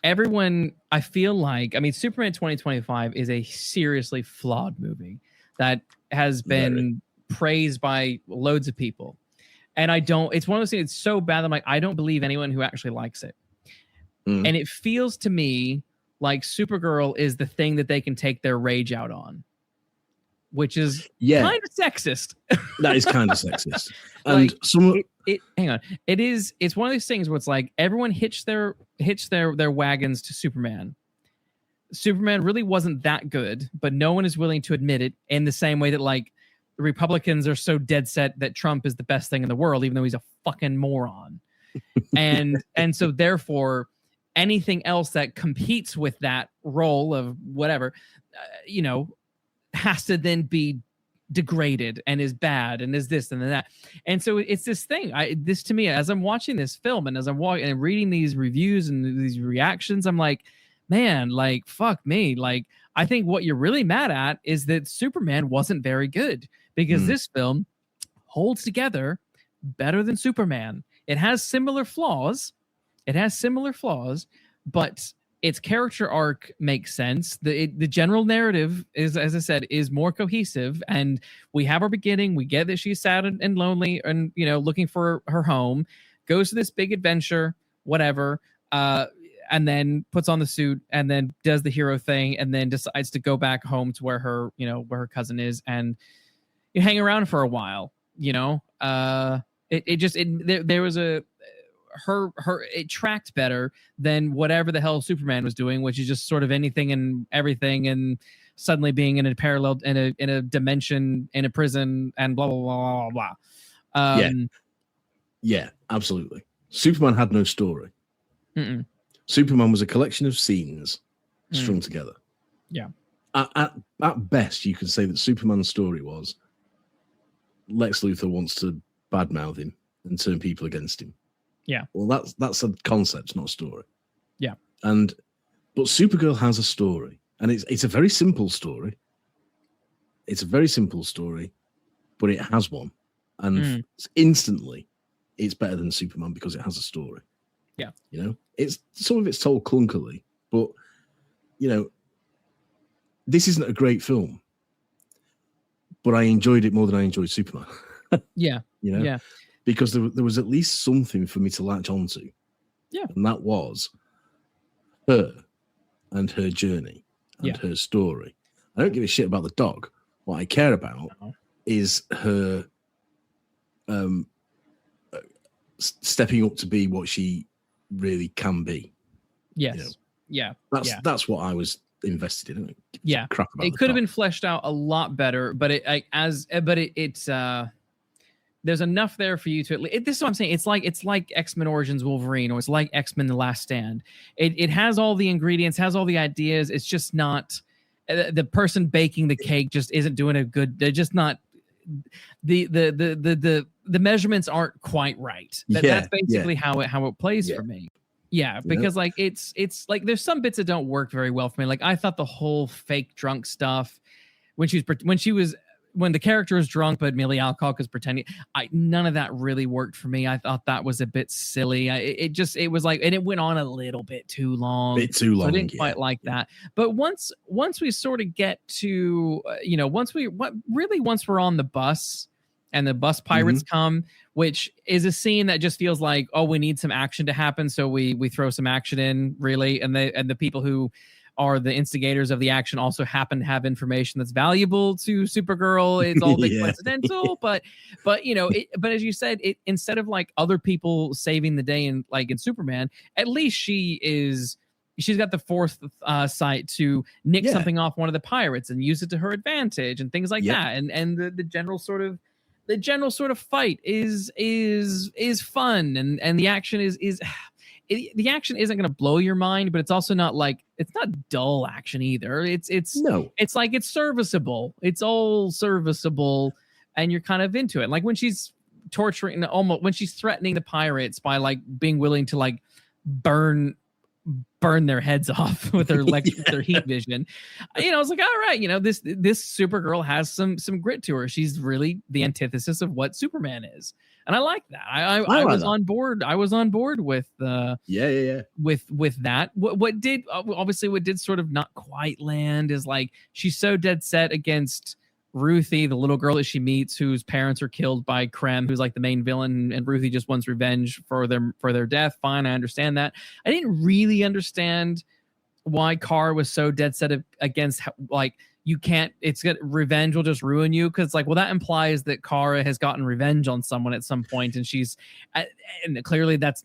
everyone, I feel like, I mean, Superman 2025 is a seriously flawed movie that has been praised by loads of people, and it's one of those things, it's so bad that I'm like, I don't believe anyone who actually likes it. And it feels to me like Supergirl is the thing that they can take their rage out on, which is kind of sexist. That is kind of sexist. And like, hang on. It's one of these things where it's like everyone hitched their wagons to Superman. Superman really wasn't that good, but no one is willing to admit it, in the same way that, like, the Republicans are so dead set that Trump is the best thing in the world, even though he's a fucking moron. and so therefore anything else that competes with that role of whatever, you know, has to then be degraded and is bad and is this and that. And so it's this thing. This to me, as I'm watching this film and as I'm walking and reading these reviews and these reactions, I'm like, man, like, fuck me. Like, I think what you're really mad at is that Superman wasn't very good, because this film holds together better than Superman. It has similar flaws. But its character arc makes sense. The general narrative is, as I said, is more cohesive, and we have our beginning. We get that she's sad and lonely, and, you know, looking for her home, goes to this big adventure, whatever, and then puts on the suit, and then does the hero thing, and then decides to go back home to where her cousin is, and you hang around for a while. You know, there was a. It tracked better than whatever the hell Superman was doing, which is just sort of anything and everything, and suddenly being in a parallel, in a dimension, in a prison, and blah blah blah blah blah. Yeah, absolutely. Superman had no story. Superman was a collection of scenes strung together. Yeah. At best, you could say that Superman's story was Lex Luthor wants to badmouth him and turn people against him. Yeah. Well, that's a concept, not a story. Yeah. But Supergirl has a story, and it's a very simple story. It's a very simple story, but it has one, and instantly, it's better than Superman because it has a story. Yeah. You know, some of it's told clunkily, but, you know, this isn't a great film, but I enjoyed it more than I enjoyed Superman. Yeah. You know. Yeah. Because there was at least something for me to latch onto. Yeah. And that was her and her journey and her story. I don't give a shit about the dog. What I care about is her stepping up to be what she really can be. Yes. You know? That's what I was invested in. Yeah. Crap about it could have been fleshed out a lot better, but it's there's enough there for you to. This is what I'm saying. It's like X-Men Origins Wolverine, or it's like X-Men The Last Stand. It has all the ingredients, has all the ideas. It's just not, the person baking the cake just isn't doing a good. They're just not the measurements aren't quite right. That's basically how it plays for me. Yeah, because like it's like there's some bits that don't work very well for me. Like I thought the whole fake drunk stuff when the character was drunk, but Milly Alcock was pretending. None of that really worked for me. I thought that was a bit silly. It was like, and it went on a little bit too long. So I didn't quite like that. But once we sort of get to, once we're on the bus and the bus pirates come, which is a scene that just feels like, oh, we need some action to happen, so we throw some action in, really, and the people who are the instigators of the action also happen to have information that's valuable to Supergirl. It's all a bit coincidental, but as you said, instead of like other people saving the day in Superman, at least she's got the foresight to nick something off one of the pirates and use it to her advantage and things like that. And the general sort of fight is fun, and the action is the action isn't going to blow your mind, but it's also not dull action either. It's like it's serviceable. It's all serviceable, and you're kind of into it. Like when she's when she's threatening the pirates by like being willing to like burn their heads off with their with their heat vision. I was like, all right, this Supergirl has some grit to her. She's really the antithesis of what Superman is. And I like that. I was on board. I was on board with with that. What did sort of not quite land is like she's so dead set against Ruthie, the little girl that she meets, whose parents are killed by Krem, who's like the main villain, and Ruthie just wants revenge for their death. Fine, I understand that. I didn't really understand why Kara was so dead set against like you can't. Revenge will just ruin you, because like, well, that implies that Kara has gotten revenge on someone at some point, and and clearly that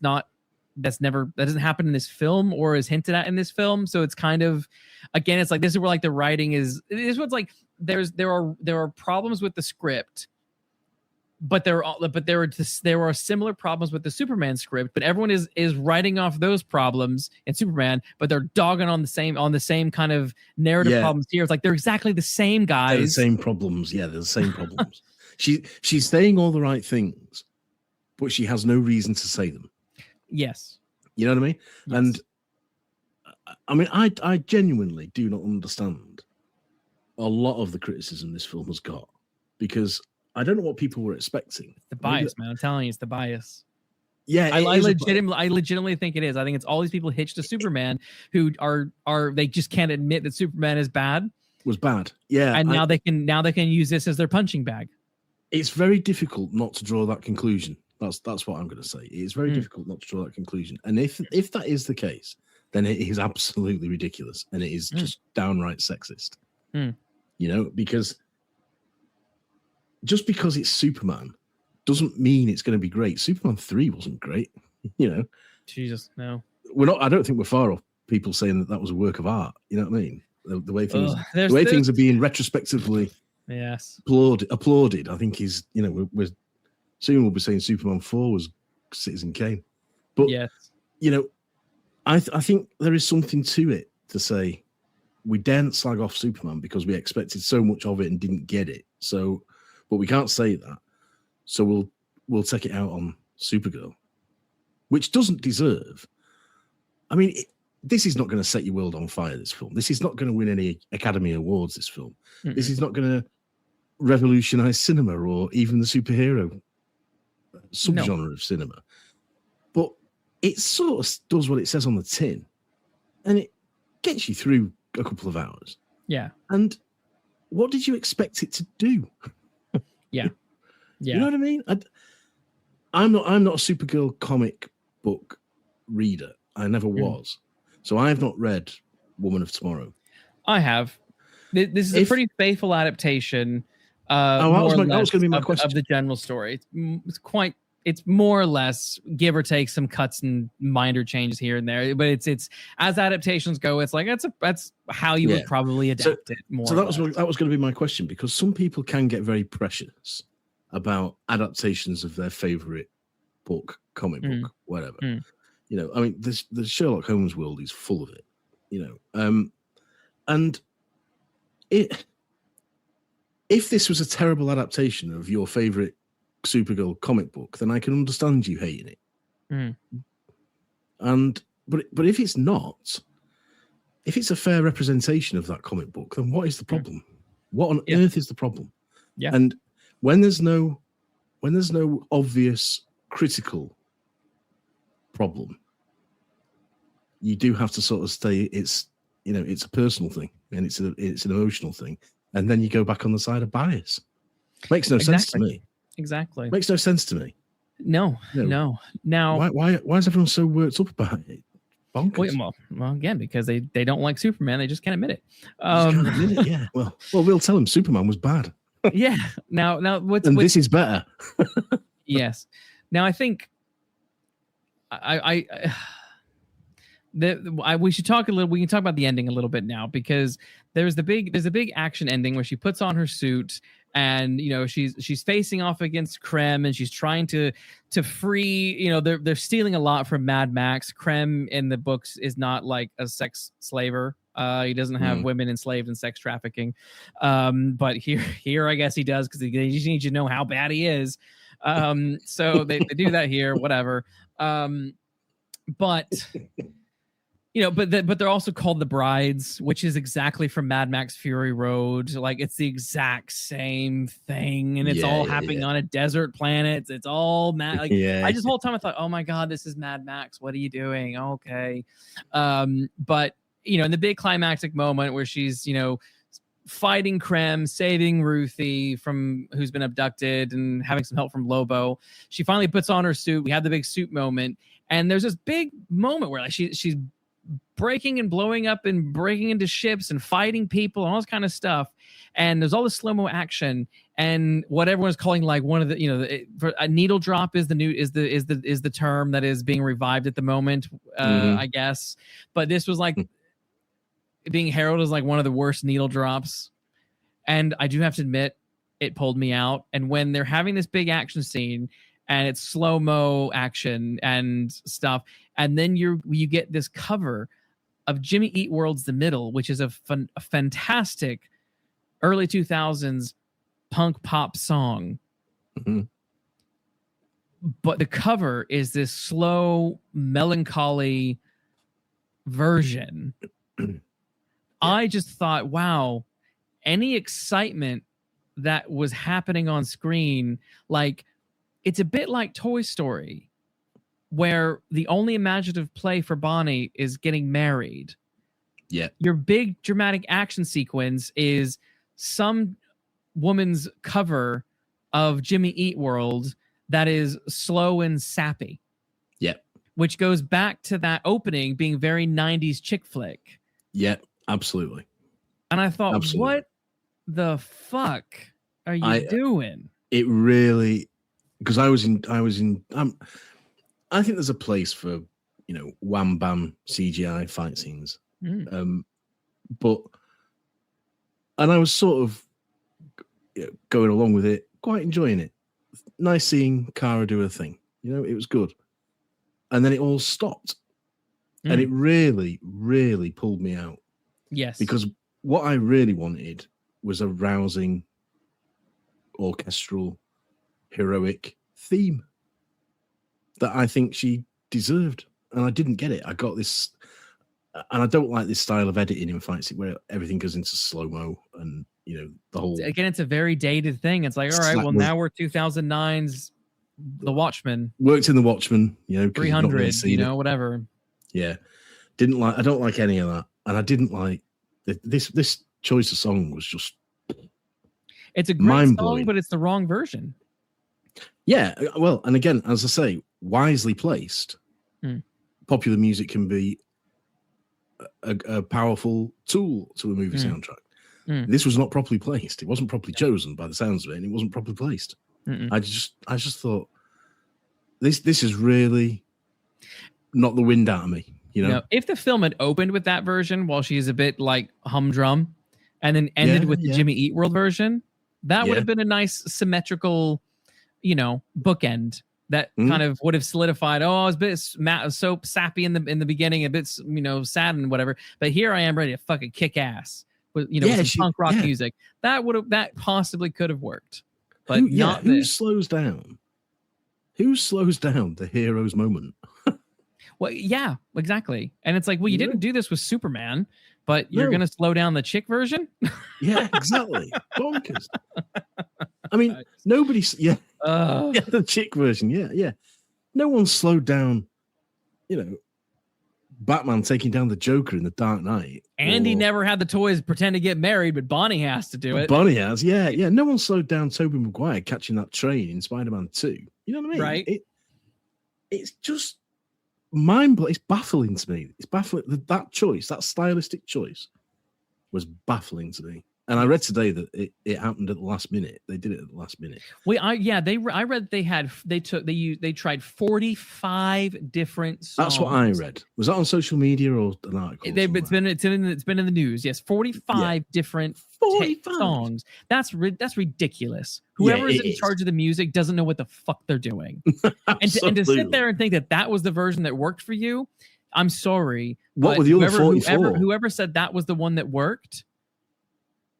doesn't happen in this film or is hinted at in this film. So it's kind of, again, it's like this is where like the writing is. This one's like there are problems with the script, but there are similar problems with the Superman script. But everyone is writing off those problems in Superman, but they're dogging on the same kind of narrative problems here. It's like they're exactly the same guys. They're the same problems. Yeah, they're the same problems. She's saying all the right things, but she has no reason to say them. Yes. You know what I mean? Yes. And I mean, I genuinely do not understand a lot of the criticism this film has got, because I don't know what people were expecting. The bias, man. I'm telling you, it's the bias. Yeah, I legitimately think it is. I think it's all these people hitched to Superman who are they just can't admit that Superman is bad. Was bad. Yeah. And now they can use this as their punching bag. It's very difficult not to draw that conclusion. That's what I'm going to say. It's very difficult not to draw that conclusion. And if that is the case, then it is absolutely ridiculous, and it is just downright sexist. Because just because it's Superman doesn't mean it's going to be great. Superman 3 wasn't great. Jesus, no. I don't think we're far off people saying that was a work of art. You know what I mean? The way things are being retrospectively applauded, I think is, we're soon we'll be saying Superman 4 was Citizen Kane. But I think there is something to it to say we daren't slag off Superman because we expected so much of it and didn't get it. So, but we can't say that. So we'll take it out on Supergirl, which doesn't deserve. I mean, this is not going to set your world on fire, this film. This is not going to win any Academy Awards, this film. Mm-mm. This is not going to revolutionize cinema or even the superhero subgenre of cinema. But it sort of does what it says on the tin, and it gets you through a couple of hours. Yeah. And what did you expect it to do? Yeah. You know what I mean? I'm not a Supergirl comic book reader. I never was. So I have not read Woman of Tomorrow. I have. This is a pretty faithful adaptation. That was going to be my question. Of the general story. It's more or less give or take some cuts and minor changes here and there, but it's as adaptations go, it's like that's how you would probably adapt it more. So that was going to be my question, because some people can get very precious about adaptations of their favorite book, comic book, whatever. I mean, the Sherlock Holmes world is full of it. And it if this was a terrible adaptation of your favorite Supergirl comic book, then I can understand you hating it. Mm. But if it's not, if it's a fair representation of that comic book, then what is the problem? What on earth is the problem? Yeah. And when there's no obvious critical problem, you do have to sort of stay. It's a personal thing and it's an emotional thing, and then you go back on the side of bias. Makes no sense to me. Exactly. Makes no sense to me. No. Now, why is everyone so worked up about it? Bonkers. Well, again, because they don't like Superman. They just can't admit it. Just can't admit it, yeah. Well, we'll tell them Superman was bad. Yeah. Now, this is better. Yes. Now, I think we should talk a little. We can talk about the ending a little bit now, because there's a big action ending where she puts on her suit and she's facing off against Krem, and she's trying to free. They're stealing a lot from Mad Max. Krem in the books is not like a sex slaver. He doesn't have women enslaved in sex trafficking. But here I guess he does, because they just need you to know how bad he is. So they do that here, whatever. But but they're also called the Brides, which is exactly from Mad Max Fury Road. Like, it's the exact same thing, and it's all happening on a desert planet. It's all mad. Like, I just whole time I thought, oh my god, this is Mad Max. What are you doing? Okay, but in the big climactic moment where she's fighting Krem, saving Ruthie from who's been abducted, and having some help from Lobo, she finally puts on her suit. We have the big suit moment, and there's this big moment where like she's breaking and blowing up and breaking into ships and fighting people and all this kind of stuff. And there's all this slow-mo action, and what everyone's calling like one of the a needle drop is the term that is being revived at the moment, I guess. But this was like being heralded as like one of the worst needle drops, and I do have to admit it pulled me out. And when they're having this big action scene and it's slow-mo action and stuff, and then you get this cover of Jimmy Eat World's The Middle, which is a fantastic early 2000s punk pop song. But the cover is this slow, melancholy version. I just thought, wow, any excitement that was happening on screen, like, it's a bit like Toy Story, where the only imaginative play for Bonnie is getting married. Yeah. Your big dramatic action sequence is some woman's cover of Jimmy Eat World that is slow and sappy. Yeah. Which goes back to that opening being very 90s chick flick. Yeah, absolutely. And I thought, what the fuck are you doing? It really, because I think there's a place for, wham bam CGI fight scenes. But I was sort of going along with it, quite enjoying it. Nice seeing Kara do her thing. It was good. And then it all stopped. And it really, really pulled me out. Yes. Because what I really wanted was a rousing, orchestral, heroic theme that I think she deserved. And I didn't get it. I got this, and I don't like this style of editing in fights where everything goes into slow-mo and, the whole... Again, it's a very dated thing. It's like, all right, well, now we're 2009's The Watchmen. Worked in The Watchmen, 300, really whatever. Yeah. I don't like any of that. And I didn't like this choice of song was just... It's a great song, but it's the wrong version. Yeah, well, and again, as I say, wisely placed, popular music can be a powerful tool to a movie soundtrack. This was not properly placed. It wasn't properly chosen by the sounds of it, and it wasn't properly placed. I just thought this is really knocked the wind out of me. If the film had opened with that version while she's a bit like humdrum, and then ended with the Jimmy Eat World version, that would have been a nice symmetrical, bookend that kind of would have solidified. Oh, I was a bit so sappy in the beginning, a bit sad and whatever. But here I am ready to fucking kick ass. with with some punk rock music. That possibly could have worked, but not who this. slows down? Who slows down the hero's moment? Well, yeah, exactly. And it's like, well, you didn't do this with Superman, but you're going to slow down the chick version? Yeah, exactly. Bonkers. I mean, nobody's, the chick version. Yeah. No one slowed down, Batman taking down the Joker in The Dark Knight. And he never had the toys pretend to get married, but Bonnie has to do it. Bonnie has, yeah. No one slowed down Tobey Maguire catching that train in Spider-Man 2. You know what I mean? Right. It's just mind-blowing. It's baffling to me. It's baffling. That choice, that stylistic choice, was baffling to me. And I read today that it happened at the last minute. They did it at the last minute. I read they tried 45 different songs. That's what I read. Was that on social media or an article? It's been in the news. Yes, 45 different 45 songs. That's ridiculous. Whoever is in charge of the music doesn't know what the fuck they're doing. and to sit there and think that was the version that worked for you, I'm sorry. What were the other 44? Whoever said that was the one that worked,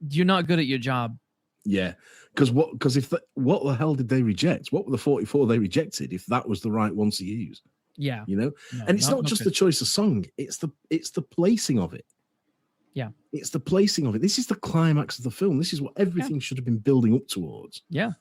you're not good at your job. Yeah, because what the hell did they reject? What were the 44 they rejected if that was the right one to use? Yeah, and it's not just the choice of song; it's the placing of it. Yeah, it's the placing of it. This is the climax of the film. This is what everything should have been building up towards. Yeah,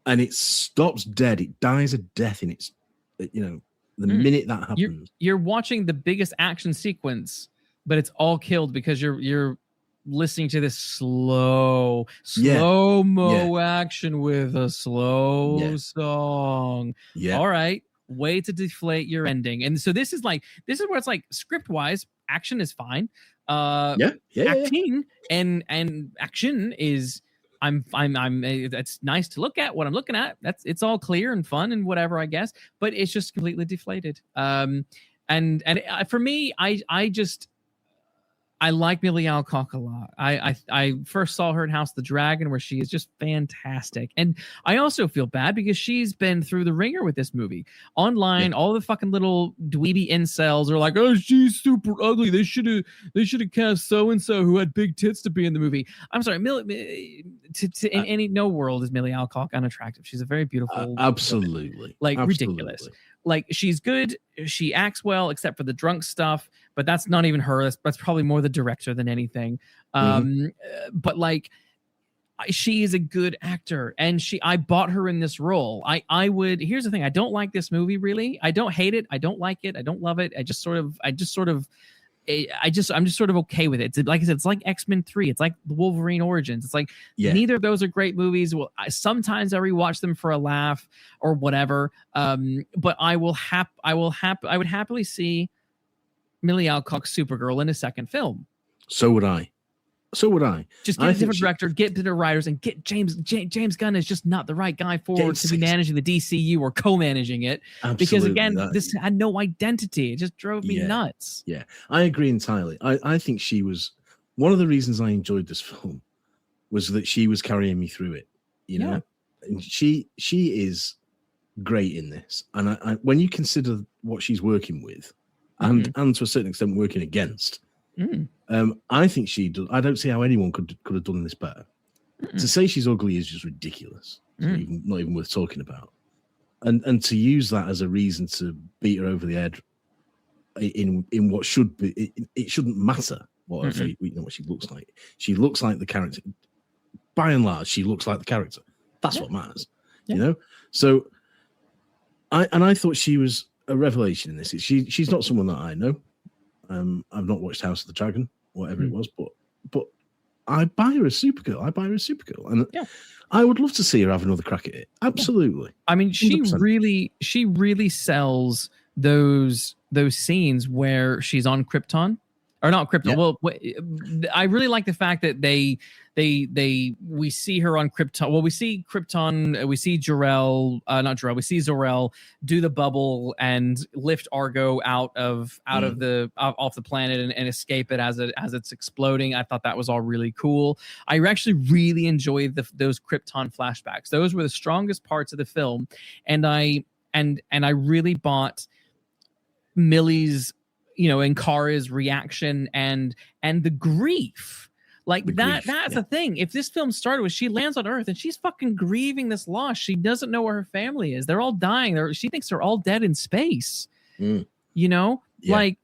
and it stops dead. It dies a death in its, the minute that happens. You're watching the biggest action sequence, but it's all killed because you're listening to this slow mo action with a slow song. Yeah. All right. Way to deflate your ending. And so this is where it's like script wise, action is fine. Acting and action is it's nice to look at what I'm looking at. It's all clear and fun and whatever, I guess, but it's just completely deflated. And for me, I like Milly Alcock a lot. I first saw her in House of the Dragon, where she is just fantastic. And I also feel bad because she's been through the ringer with this movie. Online, all the fucking little dweeby incels are like, oh, she's super ugly. They should have cast so-and-so who had big tits to be in the movie. I'm sorry, in no world is Milly Alcock unattractive. She's a very beautiful absolutely woman. Ridiculous. Like, she's good, she acts well, except for the drunk stuff, but that's not even her. That's probably more the director than anything. But like, she is a good actor, and I bought her in this role. Here's the thing: I don't like this movie really. I don't hate it. I don't like it. I don't love it. I'm just sort of okay with it. It's like I said, it's like X-Men 3. It's like the Wolverine Origins. It's like neither of those are great movies. Well, sometimes I rewatch them for a laugh or whatever. But I would happily see Milly Alcock's Supergirl in a second film. So would I. Just get a different director, get different writers, and get James Gunn is just not the right guy to be managing the DCU or co-managing it. Absolutely, because again, this had no identity. It just drove me nuts. Yeah, I agree entirely. I think she was one of the reasons I enjoyed this film was that she was carrying me through it. And she is great in this. And I when you consider what she's working with, and to a certain extent working against. I think she does. I don't see how anyone could have done this better. To say she's ugly is just ridiculous. It's not even worth talking about. And to use that as a reason to beat her over the head in what should be, it shouldn't matter what she looks like. She looks like the character. By and large, she looks like the character. That's what matters. So I thought she was a revelation in this. She's not someone that I know. I've not watched House of the Dragon, whatever it was, but I buy her as Supergirl. And I would love to see her have another crack at it. Absolutely. I mean, she 100%. really sells those scenes where she's on Krypton. Or not Krypton. Well, I really like the fact that we see her on Krypton. Well, we see Krypton. We see We see Zor-El do the bubble and lift Argo off the planet and escape it as it's exploding. I thought that was all really cool. I actually really enjoyed those Krypton flashbacks. Those were the strongest parts of the film, and I really bought Milly's, and Kara's reaction and the grief. Like The that's grief, the thing. If this film started with she lands on Earth and she's fucking grieving this loss, she doesn't know where her family is. They're all dying. She thinks they're all dead in space. You know, like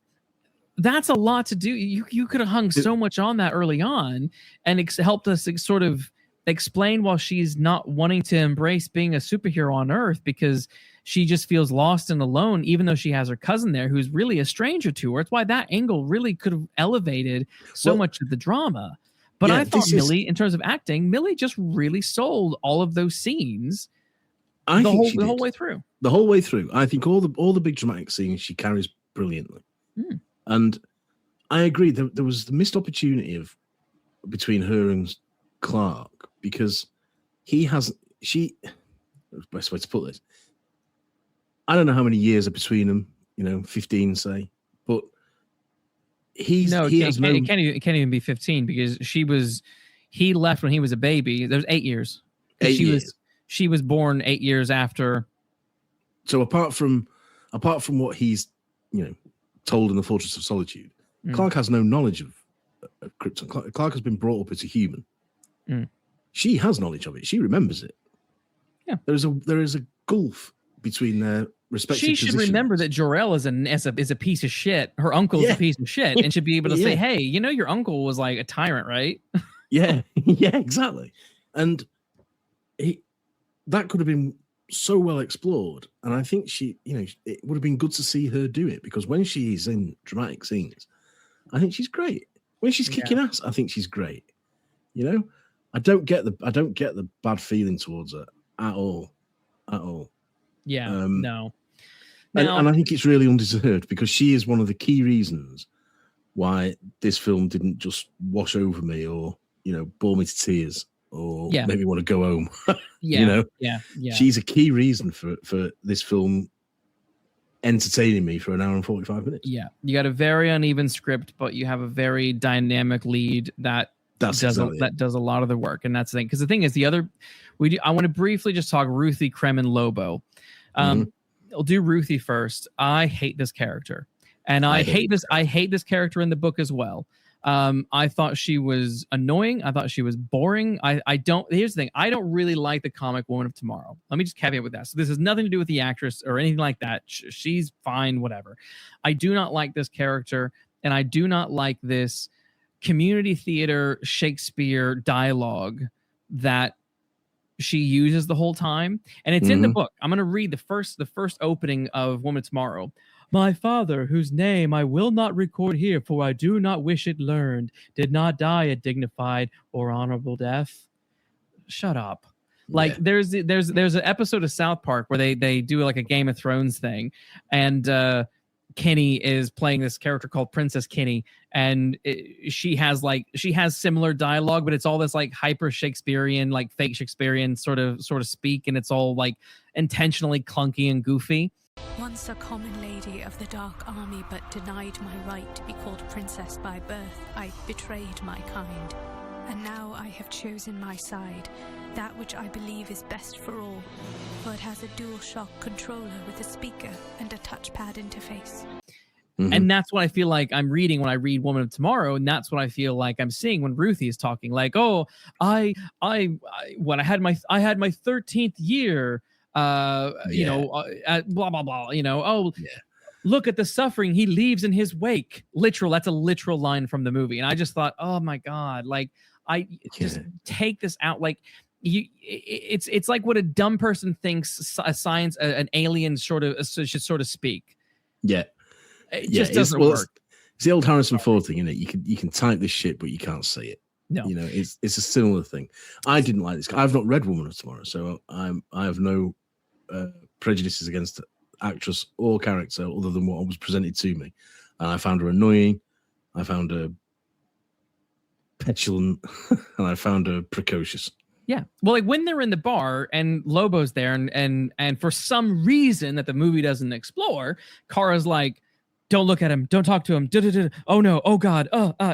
that's a lot to do. You could have hung so much on that early on and helped us sort of explain why she's not wanting to embrace being a superhero on Earth, because she just feels lost and alone, even though she has her cousin there who's really a stranger to her. It's why that angle really could have elevated so much of the drama. But I thought Milly, in terms of acting, Milly just really sold all of those scenes the whole way through. The whole way through. I think all the big dramatic scenes she carries brilliantly. And I agree, there was the missed opportunity between her and Clark, because best way to put this, I don't know how many years are between them, 15, say, but it can't even be 15, because he left when he was a baby. There's 8 years. She was born 8 years after. So apart from what he's, told in the Fortress of Solitude, Clark has no knowledge of Krypton. Clark has been brought up as a human. She has knowledge of it. She remembers it. Yeah. There is a gulf between their respective She should positions. remember that Jor-El is a piece of shit. Her uncle is a piece of shit, and should be able to say, "Hey, your uncle was like a tyrant, right?" Yeah, exactly. And that could have been so well explored, and I think it would have been good to see her do it, because when she's in dramatic scenes, I think she's great. When she's kicking ass, I think she's great. I don't get the bad feeling towards her at all. Yeah, no. And I think it's really undeserved, because she is one of the key reasons why this film didn't just wash over me or, bore me to tears or make me want to go home. Yeah. She's a key reason for this film entertaining me for an hour and 45 minutes. Yeah. You got a very uneven script, but you have a very dynamic lead that does a lot of the work. And that's the thing. Because the thing is, I want to briefly just talk Ruthie, Krem, and Lobo. I'll do Ruthie first. I hate this character. And I hate this character in the book as well. I thought she was annoying. I thought she was boring. Here's the thing. I don't really like the comic Woman of Tomorrow. Let me just caveat with that. So this has nothing to do with the actress or anything like that. She's fine, whatever. I do not like this character, and I do not like this community theater Shakespeare dialogue that she uses the whole time. And it's in the book. I'm going to read the first opening of Woman of Tomorrow. My father, whose name I will not record here, for I do not wish it learned, did not die a dignified or honorable death. Shut up. Like there's an episode of South Park where they do like a Game of Thrones thing, and Kenny is playing this character called Princess Kenny, and she has similar dialogue, but it's all this like hyper Shakespearean, like fake Shakespearean sort of speak, and it's all like intentionally clunky and goofy. Once a common lady of the Dark Army, but denied my right to be called princess by birth, I betrayed my kind. And now I have chosen my side, that which I believe is best for all, for it has a DualShock controller with a speaker and a touchpad interface. And that's what I feel like I'm reading when I read Woman of Tomorrow, and that's what I feel like I'm seeing when Ruthie is talking. Like, oh, I had my 13th year. Blah blah blah. Look at the suffering he leaves in his wake. That's a literal line from the movie, and I just thought, oh my god, like just take this out. Like it's like what a dumb person thinks a science an alien should sort of speak. It just doesn't work. It's the old Harrison Ford thing, isn't it? You can type this shit, but you can't say it. No, it's a similar thing. I didn't like this. I've not read Woman of Tomorrow, so I have no prejudices against actress or character other than what was presented to me. And I found her annoying. I found her petulant, and I found her precocious. Yeah. Well, like when they're in the bar and Lobo's there, and for some reason that the movie doesn't explore, Kara's like, don't look at him. Don't talk to him. Oh no. Oh God.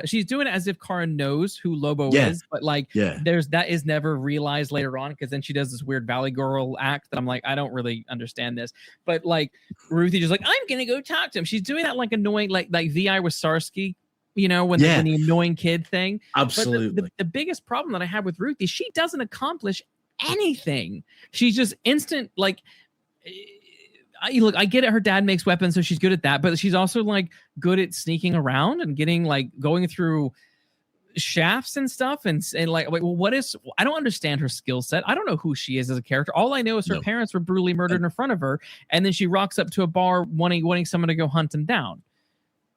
She's doing it as if Kara knows who Lobo is, but that is never realized later on, because then she does this weird Valley Girl act that I'm like, I don't really understand this. But like Ruthie just like, I'm gonna go talk to him. She's doing that like annoying, like Vi Wasarsky You know, when the annoying kid thing. Absolutely. But the biggest problem that I have with Ruth is she doesn't accomplish anything. She's just instant, like, I get it. Her dad makes weapons, so she's good at that. But she's also like good at sneaking around and getting like going through shafts and stuff. And like, well, what is? I don't understand her skill set. I don't know who she is as a character. All I know is her parents were brutally murdered in front of her, and then she rocks up to a bar wanting someone to go hunt them down.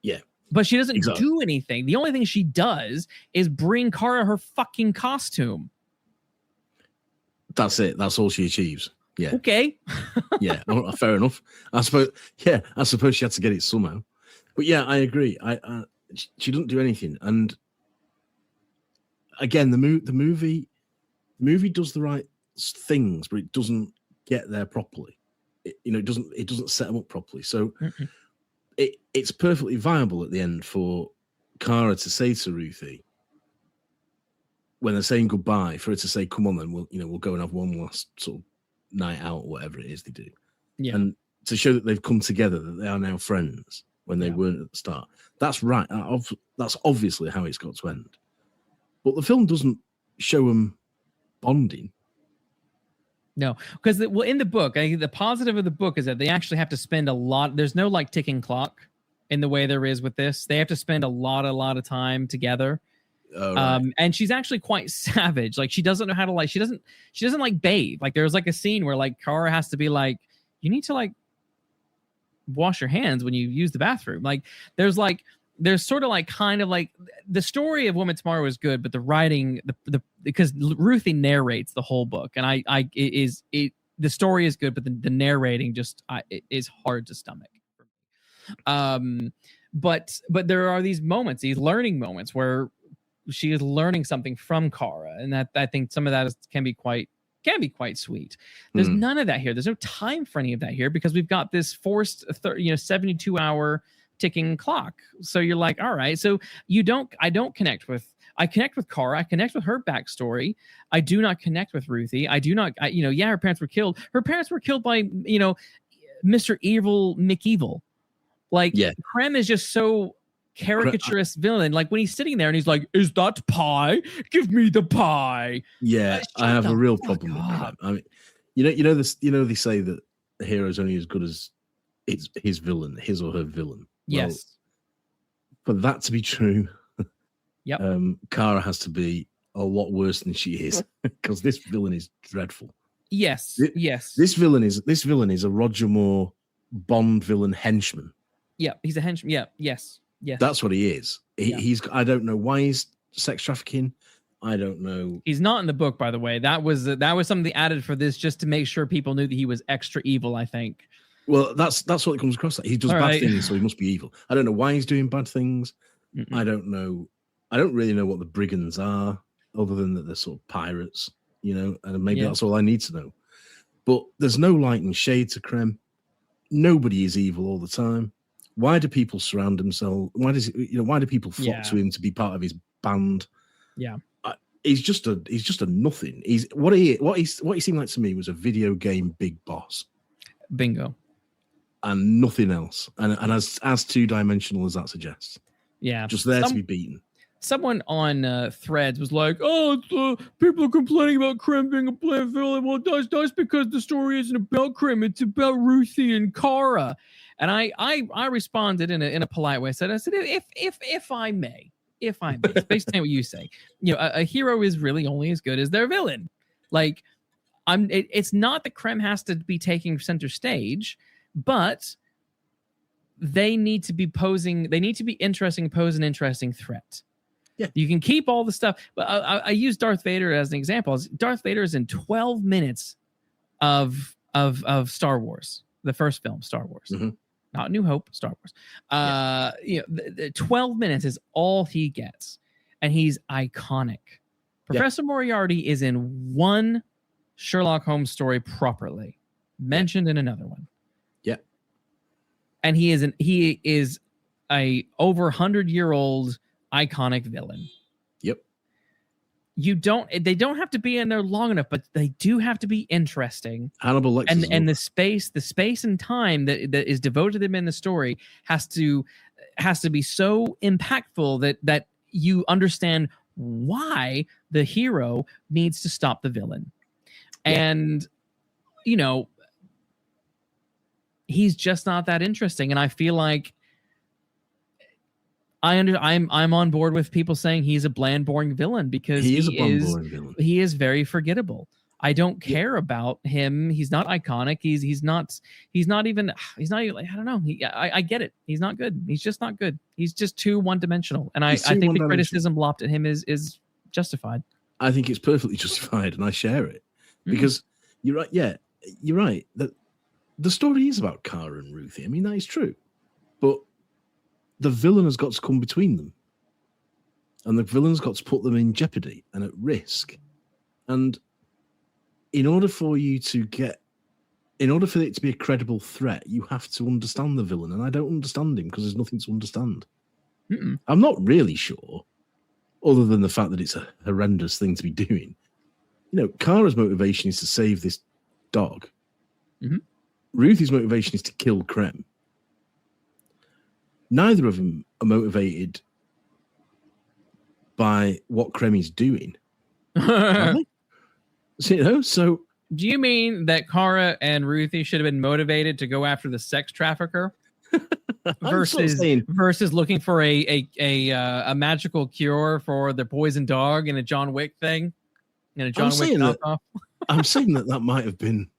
Yeah. But she doesn't do anything. The only thing she does is bring Kara her fucking costume. That's it. That's all she achieves. Yeah. Okay. Yeah. Fair enough. I suppose she had to get it somehow. But yeah, I agree. She doesn't do anything. And again, the movie does the right things, but it doesn't get there properly. It doesn't set them up properly. So it's perfectly viable at the end for Kara to say to Ruthie, when they're saying goodbye, for her to say, "Come on, then we'll go and have one last sort of night out," or whatever it is they do, and to show that they've come together, that they are now friends when they weren't at the start. That's right. That's obviously how it's got to end. But the film doesn't show them bonding. No, because in the book, the positive of the book is that they actually have to spend a lot. There's no like ticking clock in the way there is with this. They have to spend a lot of time together. Oh, right. And she's actually quite savage. Like she doesn't know how to like. She doesn't like bathe. Like there's like a scene where like Kara has to be like, you need to like wash your hands when you use the bathroom. Like there's sort of like kind of like the story of Woman Tomorrow is good, but the writing, because Ruthie narrates the whole book, and the story is good, but the narrating just is hard to stomach. But there are these moments, these learning moments where she is learning something from Kara, and that I think some of that can be quite sweet. There's none of that here. There's no time for any of that here because we've got this forced 72-hour ticking clock. So you're like, all right. So I connect with Kara. I connect with her backstory. I do not connect with Ruthie. I do not, her parents were killed. Her parents were killed by, Mr. Evil McEvil. Like Krem is just so caricaturous villain. Like when he's sitting there and he's like, "Is that pie? Give me the pie." Yeah, I have a real problem with Krem. I mean, they say that the hero's only as good as his villain, his or her villain. Yes. Well, for that to be true, Kara has to be a lot worse than she is because this villain is dreadful. Yes. This villain is a Roger Moore Bond villain henchman. Yeah, he's a henchman. Yeah, yes. That's what he is. He's. I don't know why he's sex trafficking. I don't know. He's not in the book, by the way. That was something added for this just to make sure people knew that he was extra evil, I think. Well, that's what it comes across. He does bad things, so he must be evil. I don't know why he's doing bad things. I don't know. I don't really know what the brigands are, other than that they're sort of pirates, and maybe that's all I need to know. But there's no light and shade to Krem. Nobody is evil all the time. Why do people surround themselves? Why do people flock to him to be part of his band? Yeah. He's just a nothing. What he seemed like to me was a video game big boss. Bingo. And nothing else. And as two-dimensional as that suggests. Yeah. Just there to be beaten. Someone on Threads was like, people are complaining about Krem being a plain villain. Well, that's because the story isn't about Krem. It's about Ruthie and Kara. And I responded in a polite way. I said, if I may, it's based on what you say. A hero is really only as good as their villain. Like, it's not that Krem has to be taking center stage, but they need to be interesting, pose an interesting threat. Yeah. You can keep all the stuff, but I use Darth Vader as an example. Darth Vader is in 12 minutes of Star Wars, the first film, Star Wars. Mm-hmm. Not New Hope, Star Wars. 12 minutes is all he gets, and he's iconic. Professor Moriarty is in one Sherlock Holmes story properly, mentioned in another one. Yeah, and he is a over 100-year-old iconic villain. Yep. They don't have to be in there long enough, but they do have to be interesting. Hannibal Lecter and the space and time that is devoted to them in the story has to has to be so impactful that you understand why the hero needs to stop the villain. And, you know, he's just not that interesting. And I feel like I'm on board with people saying he's a bland, boring villain because he is very forgettable. I don't care about him. He's not iconic. He's not even like, I don't know. I get it. He's not good. He's just not good. He's just too one-dimensional. And I think the criticism lobbed at him is justified. I think it's perfectly justified, and I share it. Because you're right. Yeah, you're right. That the story is about Kara and Ruthie. I mean, that is true. But the villain has got to come between them. And the villain's got to put them in jeopardy and at risk. And in order for it to be a credible threat, you have to understand the villain. And I don't understand him because there's nothing to understand. I'm not really sure, other than the fact that it's a horrendous thing to be doing. You know, Kara's motivation is to save this dog. Ruthie's motivation is to kill Krem. Neither of them are motivated by what Krem is doing. So, you know, so do you mean that Kara and Ruthie should have been motivated to go after the sex trafficker versus looking for a magical cure for the poison dog in a John Wick thing? In a John Wick knockoff? I'm saying that might have been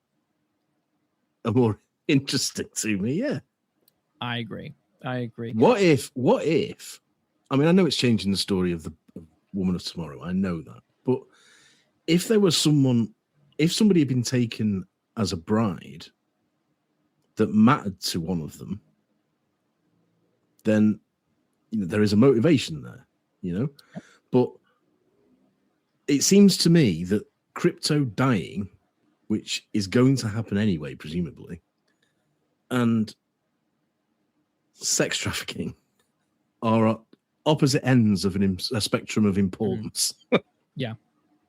a more interesting to me. Yeah, I agree. What if? I mean, I know it's changing the story of the Woman of Tomorrow. I know that, but if there was if somebody had been taken as a bride that mattered to one of them, then you know, there is a motivation there, you know. But it seems to me that Crypto dying, which is going to happen anyway, presumably, and sex trafficking are at opposite ends of a spectrum of importance. Yeah.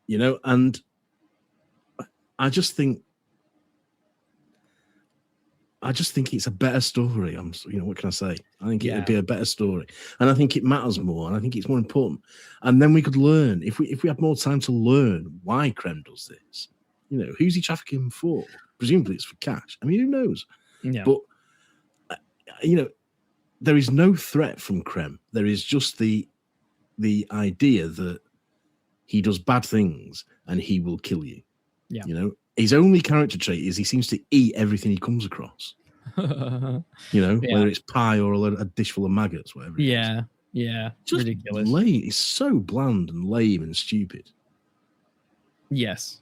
You know, and I just think it's a better story. What can I say? I think it would be a better story, and I think it matters more, and I think it's more important. And then we could learn if we had more time to learn why Krem does this. You know, who's he trafficking for? Presumably, it's for cash. I mean, who knows? Yeah. But you know, there is no threat from Krem. There is just the idea that he does bad things and he will kill you. Yeah. You know, his only character trait is he seems to eat everything he comes across. You know, whether it's pie or a dish full of maggots, whatever. Yeah. Just ridiculous. Lame. It's so bland and lame and stupid. Yes.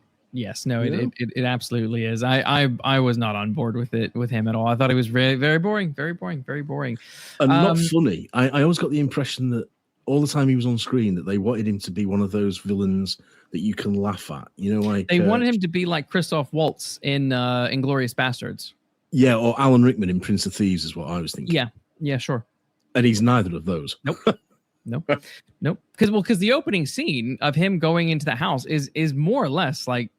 No, it absolutely is. I was not on board with him at all. I thought it was very, very boring, and not funny. I always got the impression that all the time he was on screen that they wanted him to be one of those villains that you can laugh at. You know, like they wanted him to be like Christoph Waltz in Inglourious Bastards. Yeah, or Alan Rickman in Prince of Thieves is what I was thinking. Yeah, sure. And he's neither of those. Nope. Because the opening scene of him going into the house is more or less like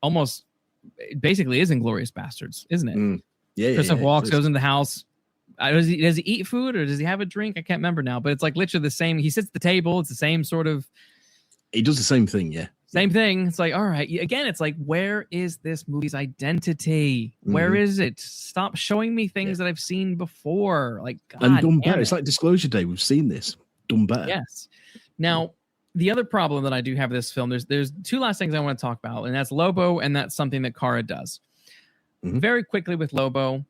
almost basically is Inglourious Bastards, isn't it? Yeah. Christoph Waltz goes in the house. Does he eat food or does he have a drink? I can't remember now, but it's like literally the same. He sits at the table. It's the same sort of. He does the same thing, yeah. Same thing. It's like, all right. Again, it's like, where is this movie's identity? Where is it? Stop showing me things that I've seen before. Like, God, and done better. It's like Disclosure Day. We've seen this. Done better. Yes. Now, the other problem that I do have with this film, there's two last things I want to talk about, and that's Lobo, and that's something that Kara does. Very quickly with Lobo,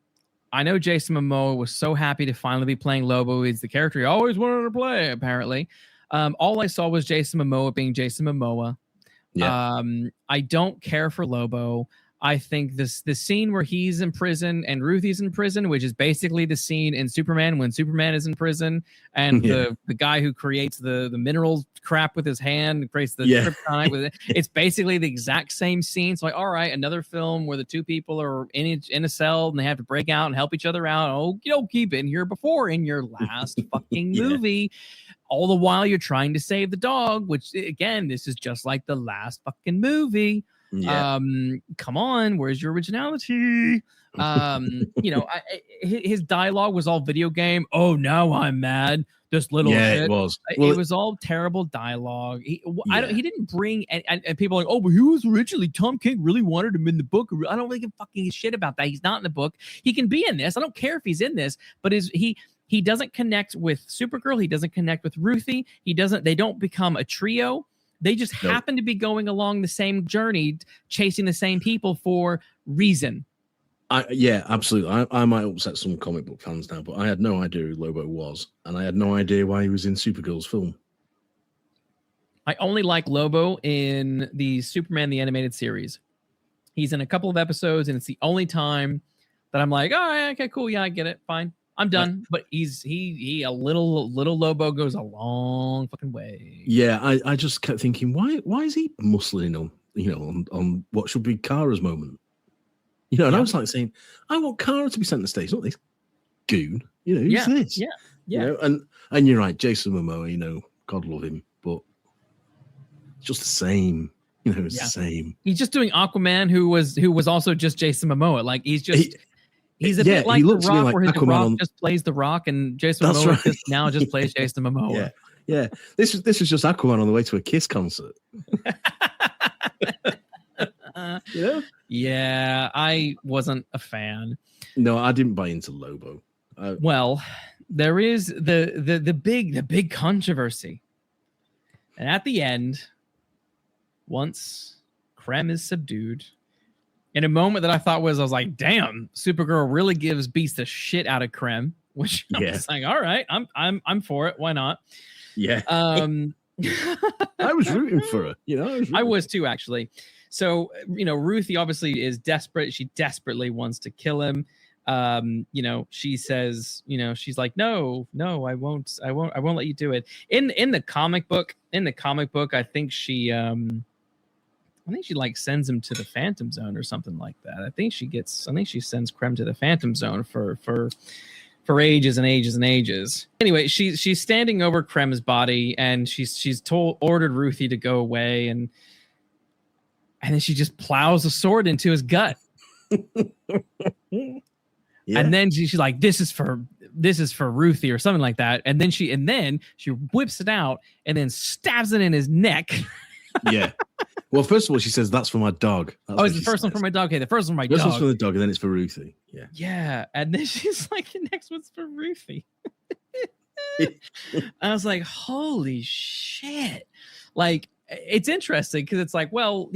I know Jason Momoa was so happy to finally be playing Lobo. He's the character he always wanted to play, apparently. All I saw was Jason Momoa being Jason Momoa. Yeah. I don't care for Lobo. I think the scene where he's in prison and Ruthie's in prison, which is basically the scene in Superman when Superman is in prison, and the guy who creates the mineral crap with his hand creates the kryptonite with it. It's basically the exact same scene. So like, all right, another film where the two people are in a cell and they have to break out and help each other out. Oh, you've been here before in your last fucking movie. All the while you're trying to save the dog, which again, this is just like the last fucking movie. Yeah. Come on, where's your originality? His dialogue was all video game. Oh, now I'm mad. This little shit. It was. It was all terrible dialogue. He didn't bring and people are like, oh, but he was originally Tom King really wanted him in the book. I don't really give fucking shit about that. He's not in the book. He can be in this. I don't care if he's in this, but he doesn't connect with Supergirl. He doesn't connect with Ruthie. They don't become a trio. They just happen to be going along the same journey, chasing the same people for reason. Yeah, absolutely. I might upset some comic book fans now, but I had no idea who Lobo was, and I had no idea why he was in Supergirl's film. I only like Lobo in the Superman the Animated Series. He's in a couple of episodes, and it's the only time that I'm like, oh, okay, cool, yeah, I get it, fine, I'm done. But he a little Lobo goes a long fucking way. Yeah, I just kept thinking, why is he muscling on what should be Kara's moment? And I was like saying, I want Kara to be sent to the stage, not this goon. Who's this? Yeah. And you're right, Jason Momoa, God love him, but it's just the same. It's the same. He's just doing Aquaman, who was also just Jason Momoa. Like he's a bit like The Rock, where The Rock just plays The Rock, and Jason Momoa just plays Jason Momoa. Yeah. This is just Aquaman on the way to a Kiss concert. Yeah, I wasn't a fan. No, I didn't buy into Lobo. Well, there is the big controversy, and at the end, once Krem is subdued, in a moment that I was like, damn, Supergirl really gives Beast the shit out of Krem, which I was like, all right, I'm for it. Why not? Yeah. I was rooting for her. I was too, actually. So, Ruthie obviously is desperate. She desperately wants to kill him. She says, she's like, no, I won't let you do it. In the comic book, I think she like sends him to the Phantom Zone or something like that. I think she sends Krem to the Phantom Zone for ages and ages and ages. Anyway, she's standing over Krem's body, and she's ordered Ruthie to go away, and then she just plows a sword into his gut. And then she's like, this is for Ruthie or something like that. And then she whips it out and then stabs it in his neck. Yeah. Well, first of all, she says, that's for my dog. It's the first one for my dog. Okay, the first one for my dog. First one's for the dog, and then it's for Ruthie. Yeah. Yeah. And then she's like, the next one's for Ruthie. I was like, holy shit. Like, it's interesting because it's like, well,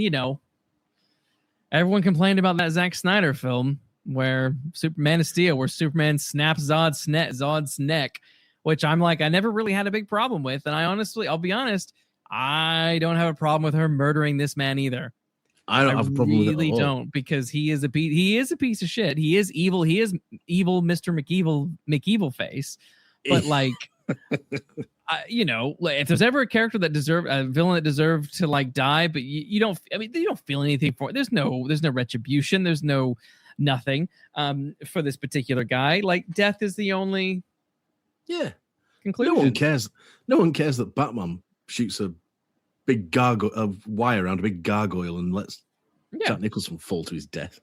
everyone complained about that Zack Snyder film where Superman of Steel, where Superman snaps Zod's neck, which I'm like, I never really had a big problem with. And I'll be honest, I don't have a problem with her murdering this man either. I don't have a problem with it. I really don't, because he is a piece of shit. He is evil. He is evil, Mr. McEvil face. But like, if there's ever a character that a villain that deserved to like die, but you don't feel anything for it. There's no retribution. There's nothing for this particular guy. Like, death is the only conclusion. No one cares that Batman shoots a big wire around a big gargoyle and lets Jack Nicholson fall to his death.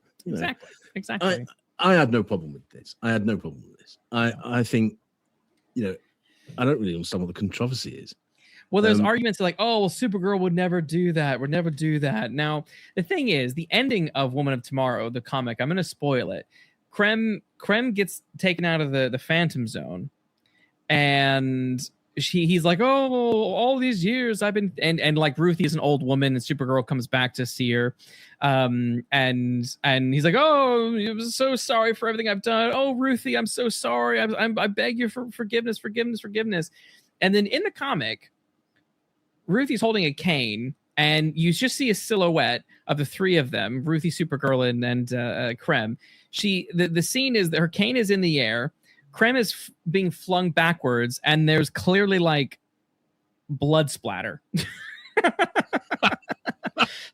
Exactly. I had no problem with this. I think, I don't really understand what the controversy is. Well, there's arguments like, oh, well, Supergirl would never do that. Would never do that. Now, the thing is, the ending of Woman of Tomorrow, the comic, I'm going to spoil it. Krem gets taken out of the Phantom Zone, and he's like, oh, all these years I've been, and like Ruthie is an old woman, and Supergirl comes back to see her, and he's like, oh, I'm so sorry for everything I've done. Oh, Ruthie, I'm so sorry. I beg you for forgiveness. And then in the comic, Ruthie's holding a cane, and you just see a silhouette of the three of them, Ruthie, Supergirl, and Krem. The scene is that her cane is in the air. Krem is being flung backwards, and there's clearly like blood splatter.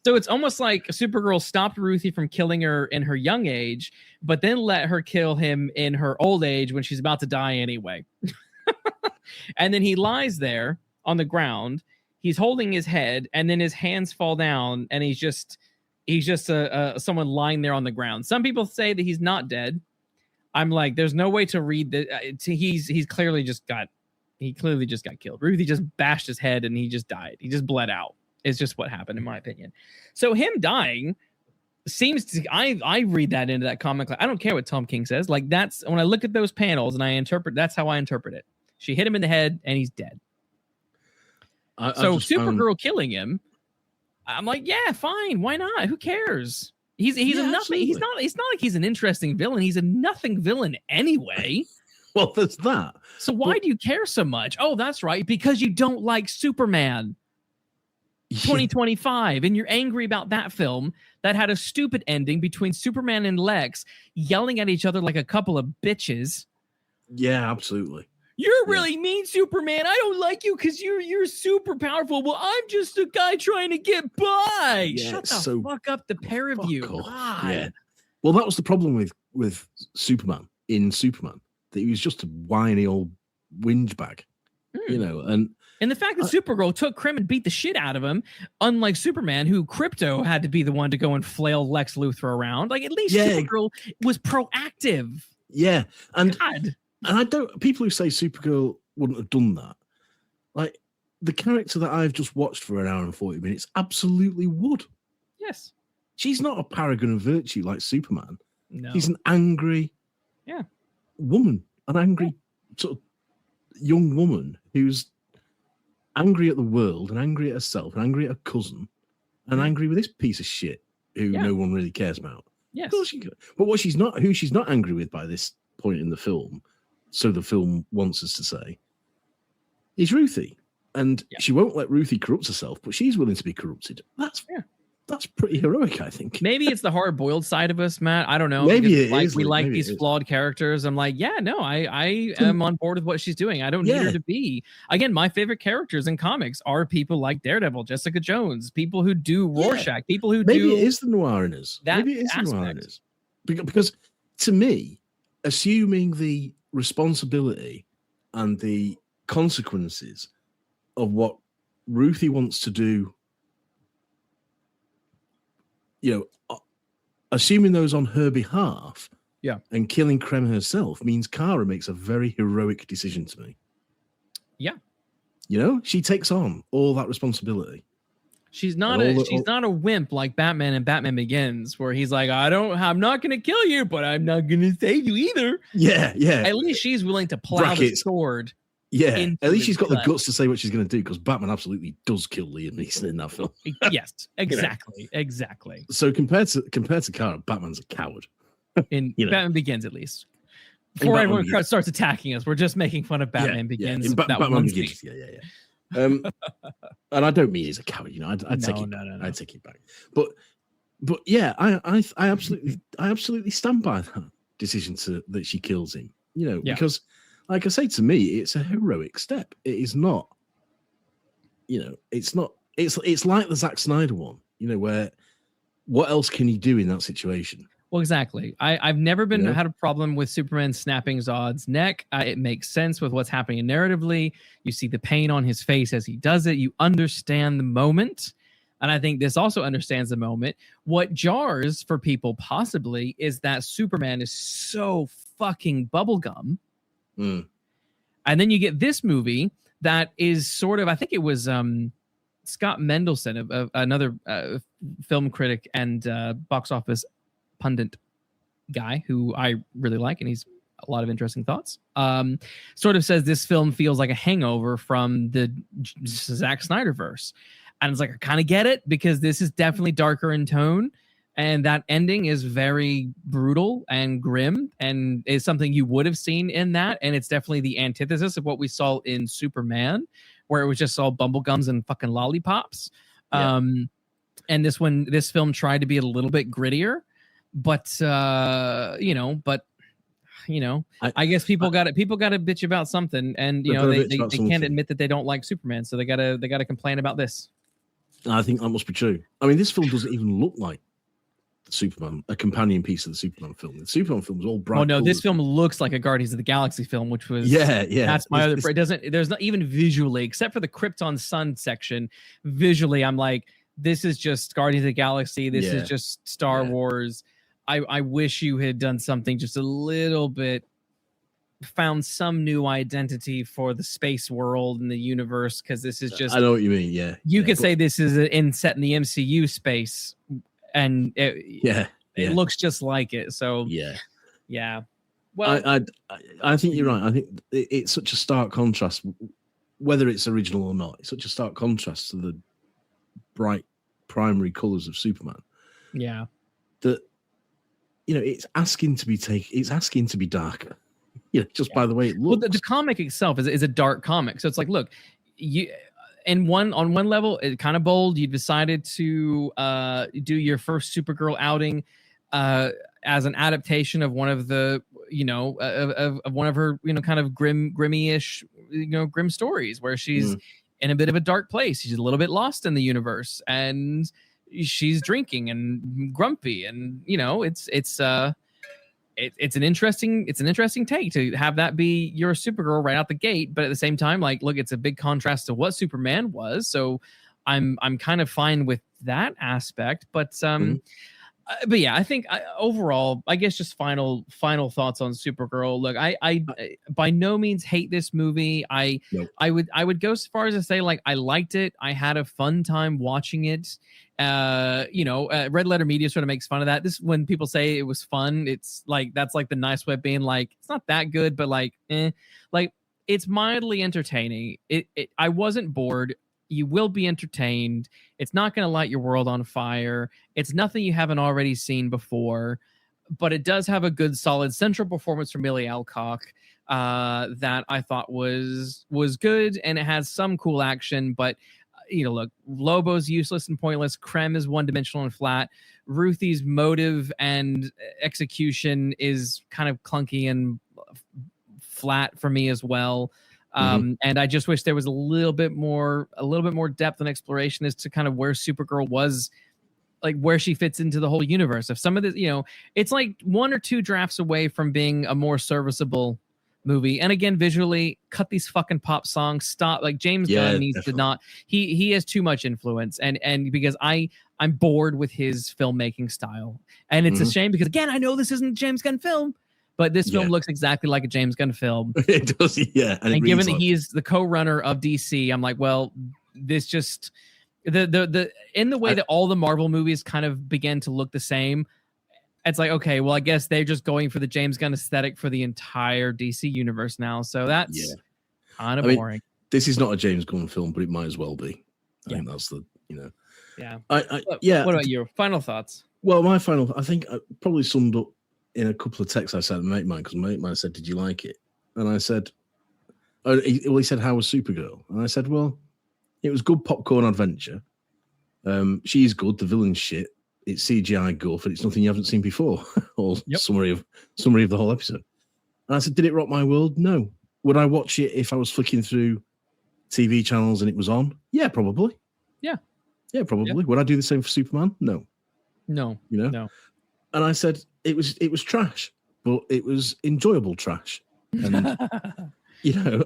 So it's almost like Supergirl stopped Ruthie from killing her in her young age, but then let her kill him in her old age when she's about to die anyway. And then he lies there on the ground. He's holding his head, and then his hands fall down, and he's He's just someone lying there on the ground. Some people say that he's not dead. I'm like, there's no way to read that. He clearly just got killed. Ruthie just bashed his head and he just died. He just bled out. It's just what happened, in my opinion. So him dying seems to, I read that into that comic. I don't care what Tom King says. Like, that's when I look at those panels and I interpret, that's how I interpret it. She hit him in the head and he's dead. So Supergirl killing him, I'm like, yeah, fine. Why not? Who cares? He's a nothing. Absolutely. It's not like he's an interesting villain. He's a nothing villain anyway. Well, there's that. So why do you care so much? Oh, that's right. Because you don't like Superman 2025 and you're angry about that film that had a stupid ending between Superman and Lex yelling at each other like a couple of bitches. Yeah, absolutely. You're really mean, Superman. I don't like you because you're super powerful. Well, I'm just a guy trying to get by. Yeah, Shut the fuck up, the pair of you. God. Yeah. Well, that was the problem with Superman in Superman, that he was just a whiny old whinge bag, you know. And the fact that Supergirl took Krim and beat the shit out of him, unlike Superman, who Krypto had to be the one to go and flail Lex Luthor around. Like, at least Supergirl was proactive. Yeah. And God. And I don't, people who say Supergirl wouldn't have done that, like, the character that I've just watched for an hour and 40 minutes absolutely would. Yes. She's not a paragon of virtue like Superman. No. She's an angry woman, an angry sort of young woman who's angry at the world and angry at herself and angry at her cousin and angry with this piece of shit who no one really cares about. Yes. Of course she could. But who she's not angry with by this point in the film, so the film wants us to say, is Ruthie. And she won't let Ruthie corrupt herself, but she's willing to be corrupted. That's pretty heroic, I think. Maybe it's the hard-boiled side of us, Matt. I don't know. Maybe it is. We like these flawed characters. I'm like, I am on board with what she's doing. I don't need her to be. Again, my favorite characters in comics are people like Daredevil, Jessica Jones, people who do Rorschach, people who maybe do... Maybe it is the noir in us. Maybe it is the noir in us. Because to me, assuming the responsibility and the consequences of what Ruthie wants to do, you know, assuming those on her behalf, and killing Krem herself means Kara makes a very heroic decision to me. Yeah, you know, she takes on all that responsibility. She's not a wimp like Batman and Batman Begins, where he's like, I'm not going to kill you, but I'm not going to save you either. Yeah. At least she's willing to plow the sword. Yeah, at least she's got the guts to say what she's going to do, because Batman absolutely does kill Liam Neeson in that film. Yes, exactly, exactly. So compared to Kara, Batman's a coward. In Batman Begins, at least. Before everyone starts attacking us, we're just making fun of Batman Begins. In Batman Begins, and I don't mean he's a coward, you know. I'd take it back. But yeah, I absolutely stand by that decision that she kills him. You know, because, like I say, to me, it's a heroic step. It is not, you know, it's not. It's like the Zack Snyder one, you know, where what else can he do in that situation? Well, exactly. I've never had a problem with Superman snapping Zod's neck. It makes sense with what's happening narratively. You see the pain on his face as he does it. You understand the moment. And I think this also understands the moment. What jars for people possibly is that Superman is so fucking bubblegum. And then you get this movie that is sort of, I think it was Scott Mendelson, another film critic and box office pundit guy who I really like, and he's a lot of interesting thoughts. Sort of says this film feels like a hangover from the Zack Snyder verse. And it's like, I kind of get it, because this is definitely darker in tone. And that ending is very brutal and grim, and is something you would have seen in that. And it's definitely the antithesis of what we saw in Superman, where it was just all bubblegums and fucking lollipops. And this film tried to be a little bit grittier, but I guess people got to bitch about something, and you know, they can't admit that they don't like Superman, so they gotta complain about this. I think that must be true. I mean, this film doesn't even look like Superman, a companion piece of the Superman film. The Superman film was all bright. Oh no, this film looks like a Guardians of the Galaxy film, which was That's my other. It doesn't. There's not even visually, except for the Krypton Sun section. Visually, I'm like, this is just Guardians of the Galaxy. This is just Star Wars. I wish you had done something just a little bit, found some new identity for the space world and the universe, because this is just, I know what you mean. Yeah, you could say this is set in the MCU space, and it looks just like it. So yeah. Well, I think you're right. I think it's such a stark contrast, whether it's original or not. It's such a stark contrast to the bright primary colors of Superman. Yeah, that it's asking to be darker. Just by the way it looks. Well, the comic itself is a dark comic, so it's like, look, on one level, it's kind of bold. You decided to do your first Supergirl outing as an adaptation of one of the of one of her kind of grimmy-ish grim stories, where she's in a bit of a dark place. She's a little bit lost in the universe, and she's drinking and grumpy, and it's an interesting take to have that be your Supergirl right out the gate. But at the same time, like, look, it's a big contrast to what Superman was, so I'm kind of fine with that aspect. But yeah, I think overall, I guess just final thoughts on Supergirl. Look, I by no means hate this movie. I would go as far as to say, like, I liked it. I had a fun time watching it. Red Letter Media sort of makes fun of that. This, when people say it was fun, it's like, that's like the nice way of being like, it's not that good, but like it's mildly entertaining. I wasn't bored. You will be entertained. It's not going to light your world on fire. It's nothing you haven't already seen before, but it does have a good, solid central performance from Milly Alcock that I thought was good, and it has some cool action. But look, Lobo's useless and pointless. Krem is one-dimensional and flat. Ruthie's motive and execution is kind of clunky and flat for me as well. And I just wish there was a little bit more depth and exploration as to kind of where Supergirl was, like where she fits into the whole universe. If some of this, it's like one or two drafts away from being a more serviceable movie. And again, visually, cut these fucking pop songs. Stop. Like, James Gunn needs to not. He has too much influence, and because I'm bored with his filmmaking style, and it's a shame, because again, I know this isn't a James Gunn film. But this film looks exactly like a James Gunn film. It does, yeah. And given that he is the co-runner of DC, I'm like, well, this just the in the way that all the Marvel movies kind of began to look the same. It's like, okay, well, I guess they're just going for the James Gunn aesthetic for the entire DC universe now. So that's kind of boring. This is not a James Gunn film, but it might as well be. I think that's the Yeah. What about your final thoughts? Well, my final, I think I probably summed up in a couple of texts I sent to mate mine, because mate mine said, "Did you like it?" And I said, he said, "How was Supergirl?" And I said, "Well, it was good popcorn adventure. She's good. The villain's shit. It's CGI guff, and it's nothing you haven't seen before." Or summary of the whole episode. And I said, "Did it rock my world? No. Would I watch it if I was flicking through TV channels and it was on? Yeah, probably. Yeah, probably. Yeah. Would I do the same for Superman? No. No. No. And I said, it was trash, but it was enjoyable trash. And,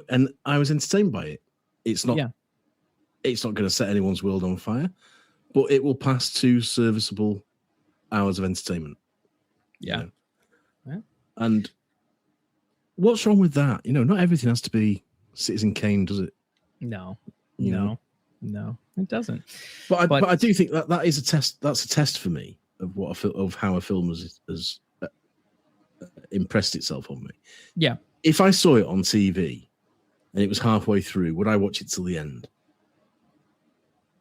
and I was entertained by it. It's not going to set anyone's world on fire, but it will pass 2 serviceable hours of entertainment. Yeah. And what's wrong with that? Not everything has to be Citizen Kane, does it? No, it doesn't. But I do think that is a test. That's a test for me of how a film has impressed itself on me. Yeah. If I saw it on TV and it was halfway through, would I watch it till the end?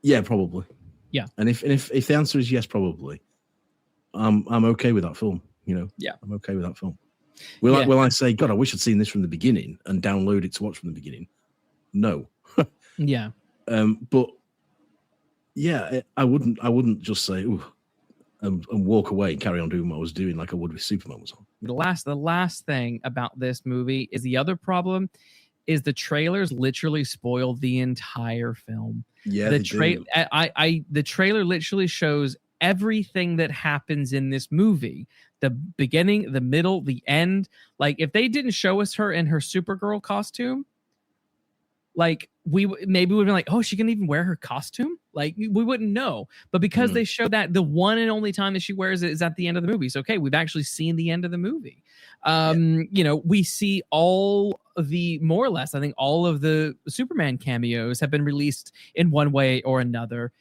Yeah, probably. Yeah. And if the answer is yes, probably, I'm okay with that film. Yeah, I'm okay with that film. Will I say, God, I wish I'd seen this from the beginning and download it to watch from the beginning? No. Yeah. But yeah, I wouldn't just say, ooh, and walk away and carry on doing what I was doing like I would with Superman was on. The last thing about this movie is the other problem is the trailers literally spoil the entire film. Yeah, the trailer literally shows everything that happens in this movie. The beginning, the middle, the end. Like, if they didn't show us her in her Supergirl costume, like maybe we'd be like, oh, she can even wear her costume. Like we wouldn't know, but because they show that the one and only time that she wears it is at the end of the movie. So okay, we've actually seen the end of the movie. You know, we see more or less, I think all of the Superman cameos have been released in one way or another.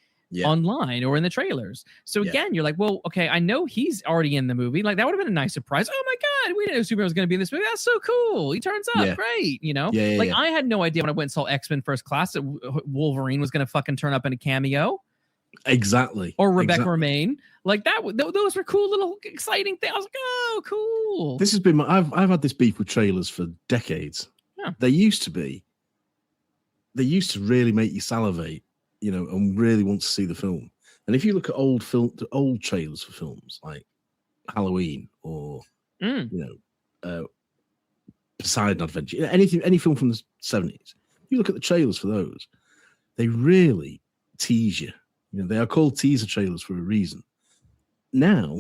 Online or in the trailers. So again, you're like, well, okay, I know he's already in the movie. Like that would have been a nice surprise. Oh my God, we didn't know Superman was going to be in this movie. That's so cool. He turns up. Great. You know, I had no idea when I went and saw X-Men First Class that Wolverine was going to fucking turn up in a cameo. Exactly. Or Rebecca Romaine. Like that. Those were cool little exciting things. I was like, oh, cool. This has been I've had this beef with trailers for decades. Yeah. They used to really make you salivate, you know, and really want to see the film. And if you look at old trailers for films like Halloween or you know, Poseidon Adventure, you know, any film from the 70s, you look at the trailers for those, they really tease you. You know, they are called teaser trailers for a reason. Now,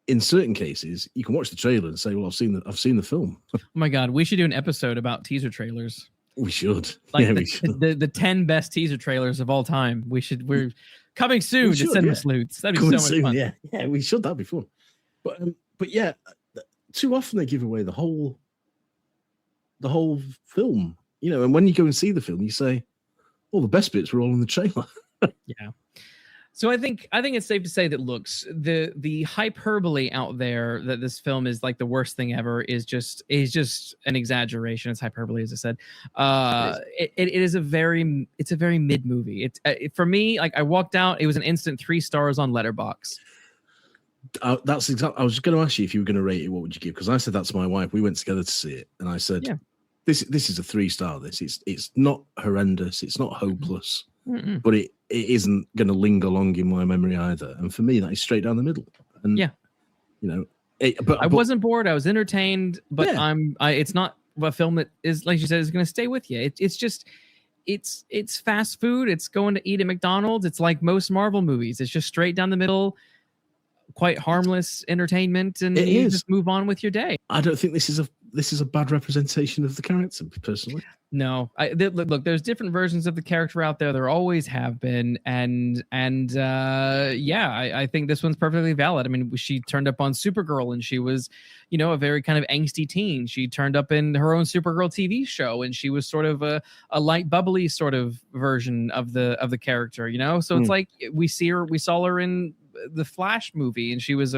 in certain cases, you can watch the trailer and say, "Well, I've seen the film." Oh my God, we should do an episode about teaser trailers. We should. Like we should. The 10 best teaser trailers of all time. We're coming soon to Cinema Sleuths. That'd be so much fun. Yeah, we should. That'd be fun. But yeah, too often they give away the whole film. You know, and when you go and see the film, you say, "Oh, the best bits were all in the trailer." Yeah. So I think it's safe to say that the hyperbole out there that this film is like the worst thing ever is just an exaggeration. It's hyperbole, as I said. It's a very mid movie. It's for me, like I walked out, it was an instant 3 stars on Letterboxd. That's exactly. I was just going to ask you if you were going to rate it. What would you give? Because I said that to my wife. We went together to see it, and I said, "This is a 3 star. It's not horrendous. It's not hopeless." But it isn't going to linger long in my memory either. And for me, that is straight down the middle. And you know, I wasn't bored. I was entertained. But it's not a film that is, like you said, is going to stay with you. It's fast food. It's going to eat at McDonald's. It's like most Marvel movies. It's just straight down the middle, quite harmless entertainment, and you just move on with your day. I don't think this is a bad representation of the character, personally. No, look, there's different versions of the character out there. There always have been, and I think this one's perfectly valid. I mean, she turned up on Supergirl, and she was, you know, a very kind of angsty teen. She turned up in her own Supergirl TV show, and she was sort of a light, bubbly sort of version of the character, you know. So it's like we saw her in the Flash movie, and she was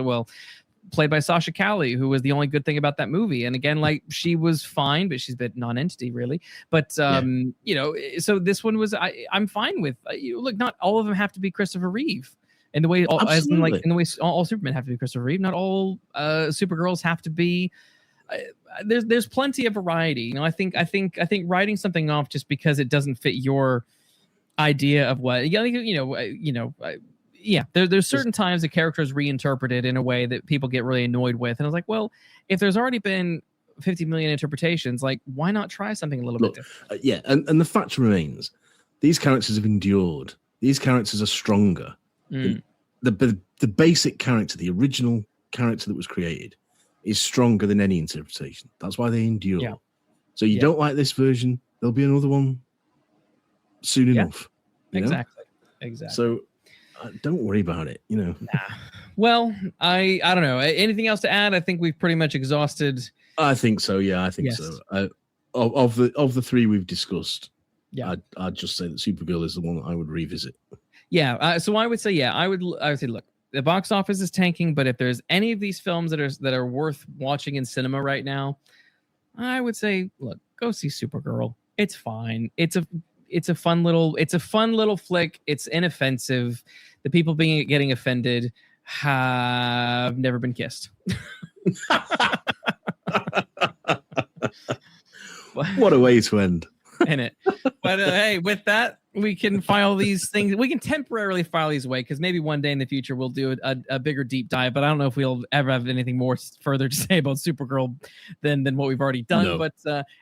played by Sasha Calle, who was the only good thing about that movie. And again, like she was fine, but she's a bit non-entity really. But you know, so this one was I'm fine with. Look, not all of them have to be Christopher Reeve. In the way, in the way all Supermen have to be Christopher Reeve. Not all Supergirls have to be. There's plenty of variety. You know, I think writing something off just because it doesn't fit your idea of what there's certain times the character is reinterpreted in a way that people get really annoyed with. And I was like, well, if there's already been 50 million interpretations, like why not try something a little bit different? And the fact remains, these characters have endured. These characters are stronger. The basic character, the original character that was created, is stronger than any interpretation. That's why they endure. Yeah. So you don't like this version, there'll be another one soon enough. Exactly. So don't worry about it, you know. Nah. Well, I don't know. Anything else to add? I think we've pretty much exhausted. I think so. Yeah, I think so. Of the 3 we've discussed, I'd just say that Supergirl is the one that I would revisit. Yeah. So I would say, I would say, look, the box office is tanking, but if there's any of these films that are worth watching in cinema right now, I would say, look, go see Supergirl. It's fine. It's a fun little flick. It's inoffensive. The people getting offended have never been kissed. What a way to end. In it. But hey, with that, we can file these things. We can temporarily file these away because maybe one day in the future we'll do a bigger deep dive. But I don't know if we'll ever have anything more further to say about Supergirl than what we've already done. No. But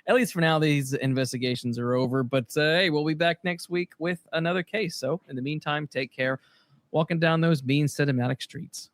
at least for now, these investigations are over. But hey, we'll be back next week with another case. So in the meantime, take care. Walking down those mean cinematic streets.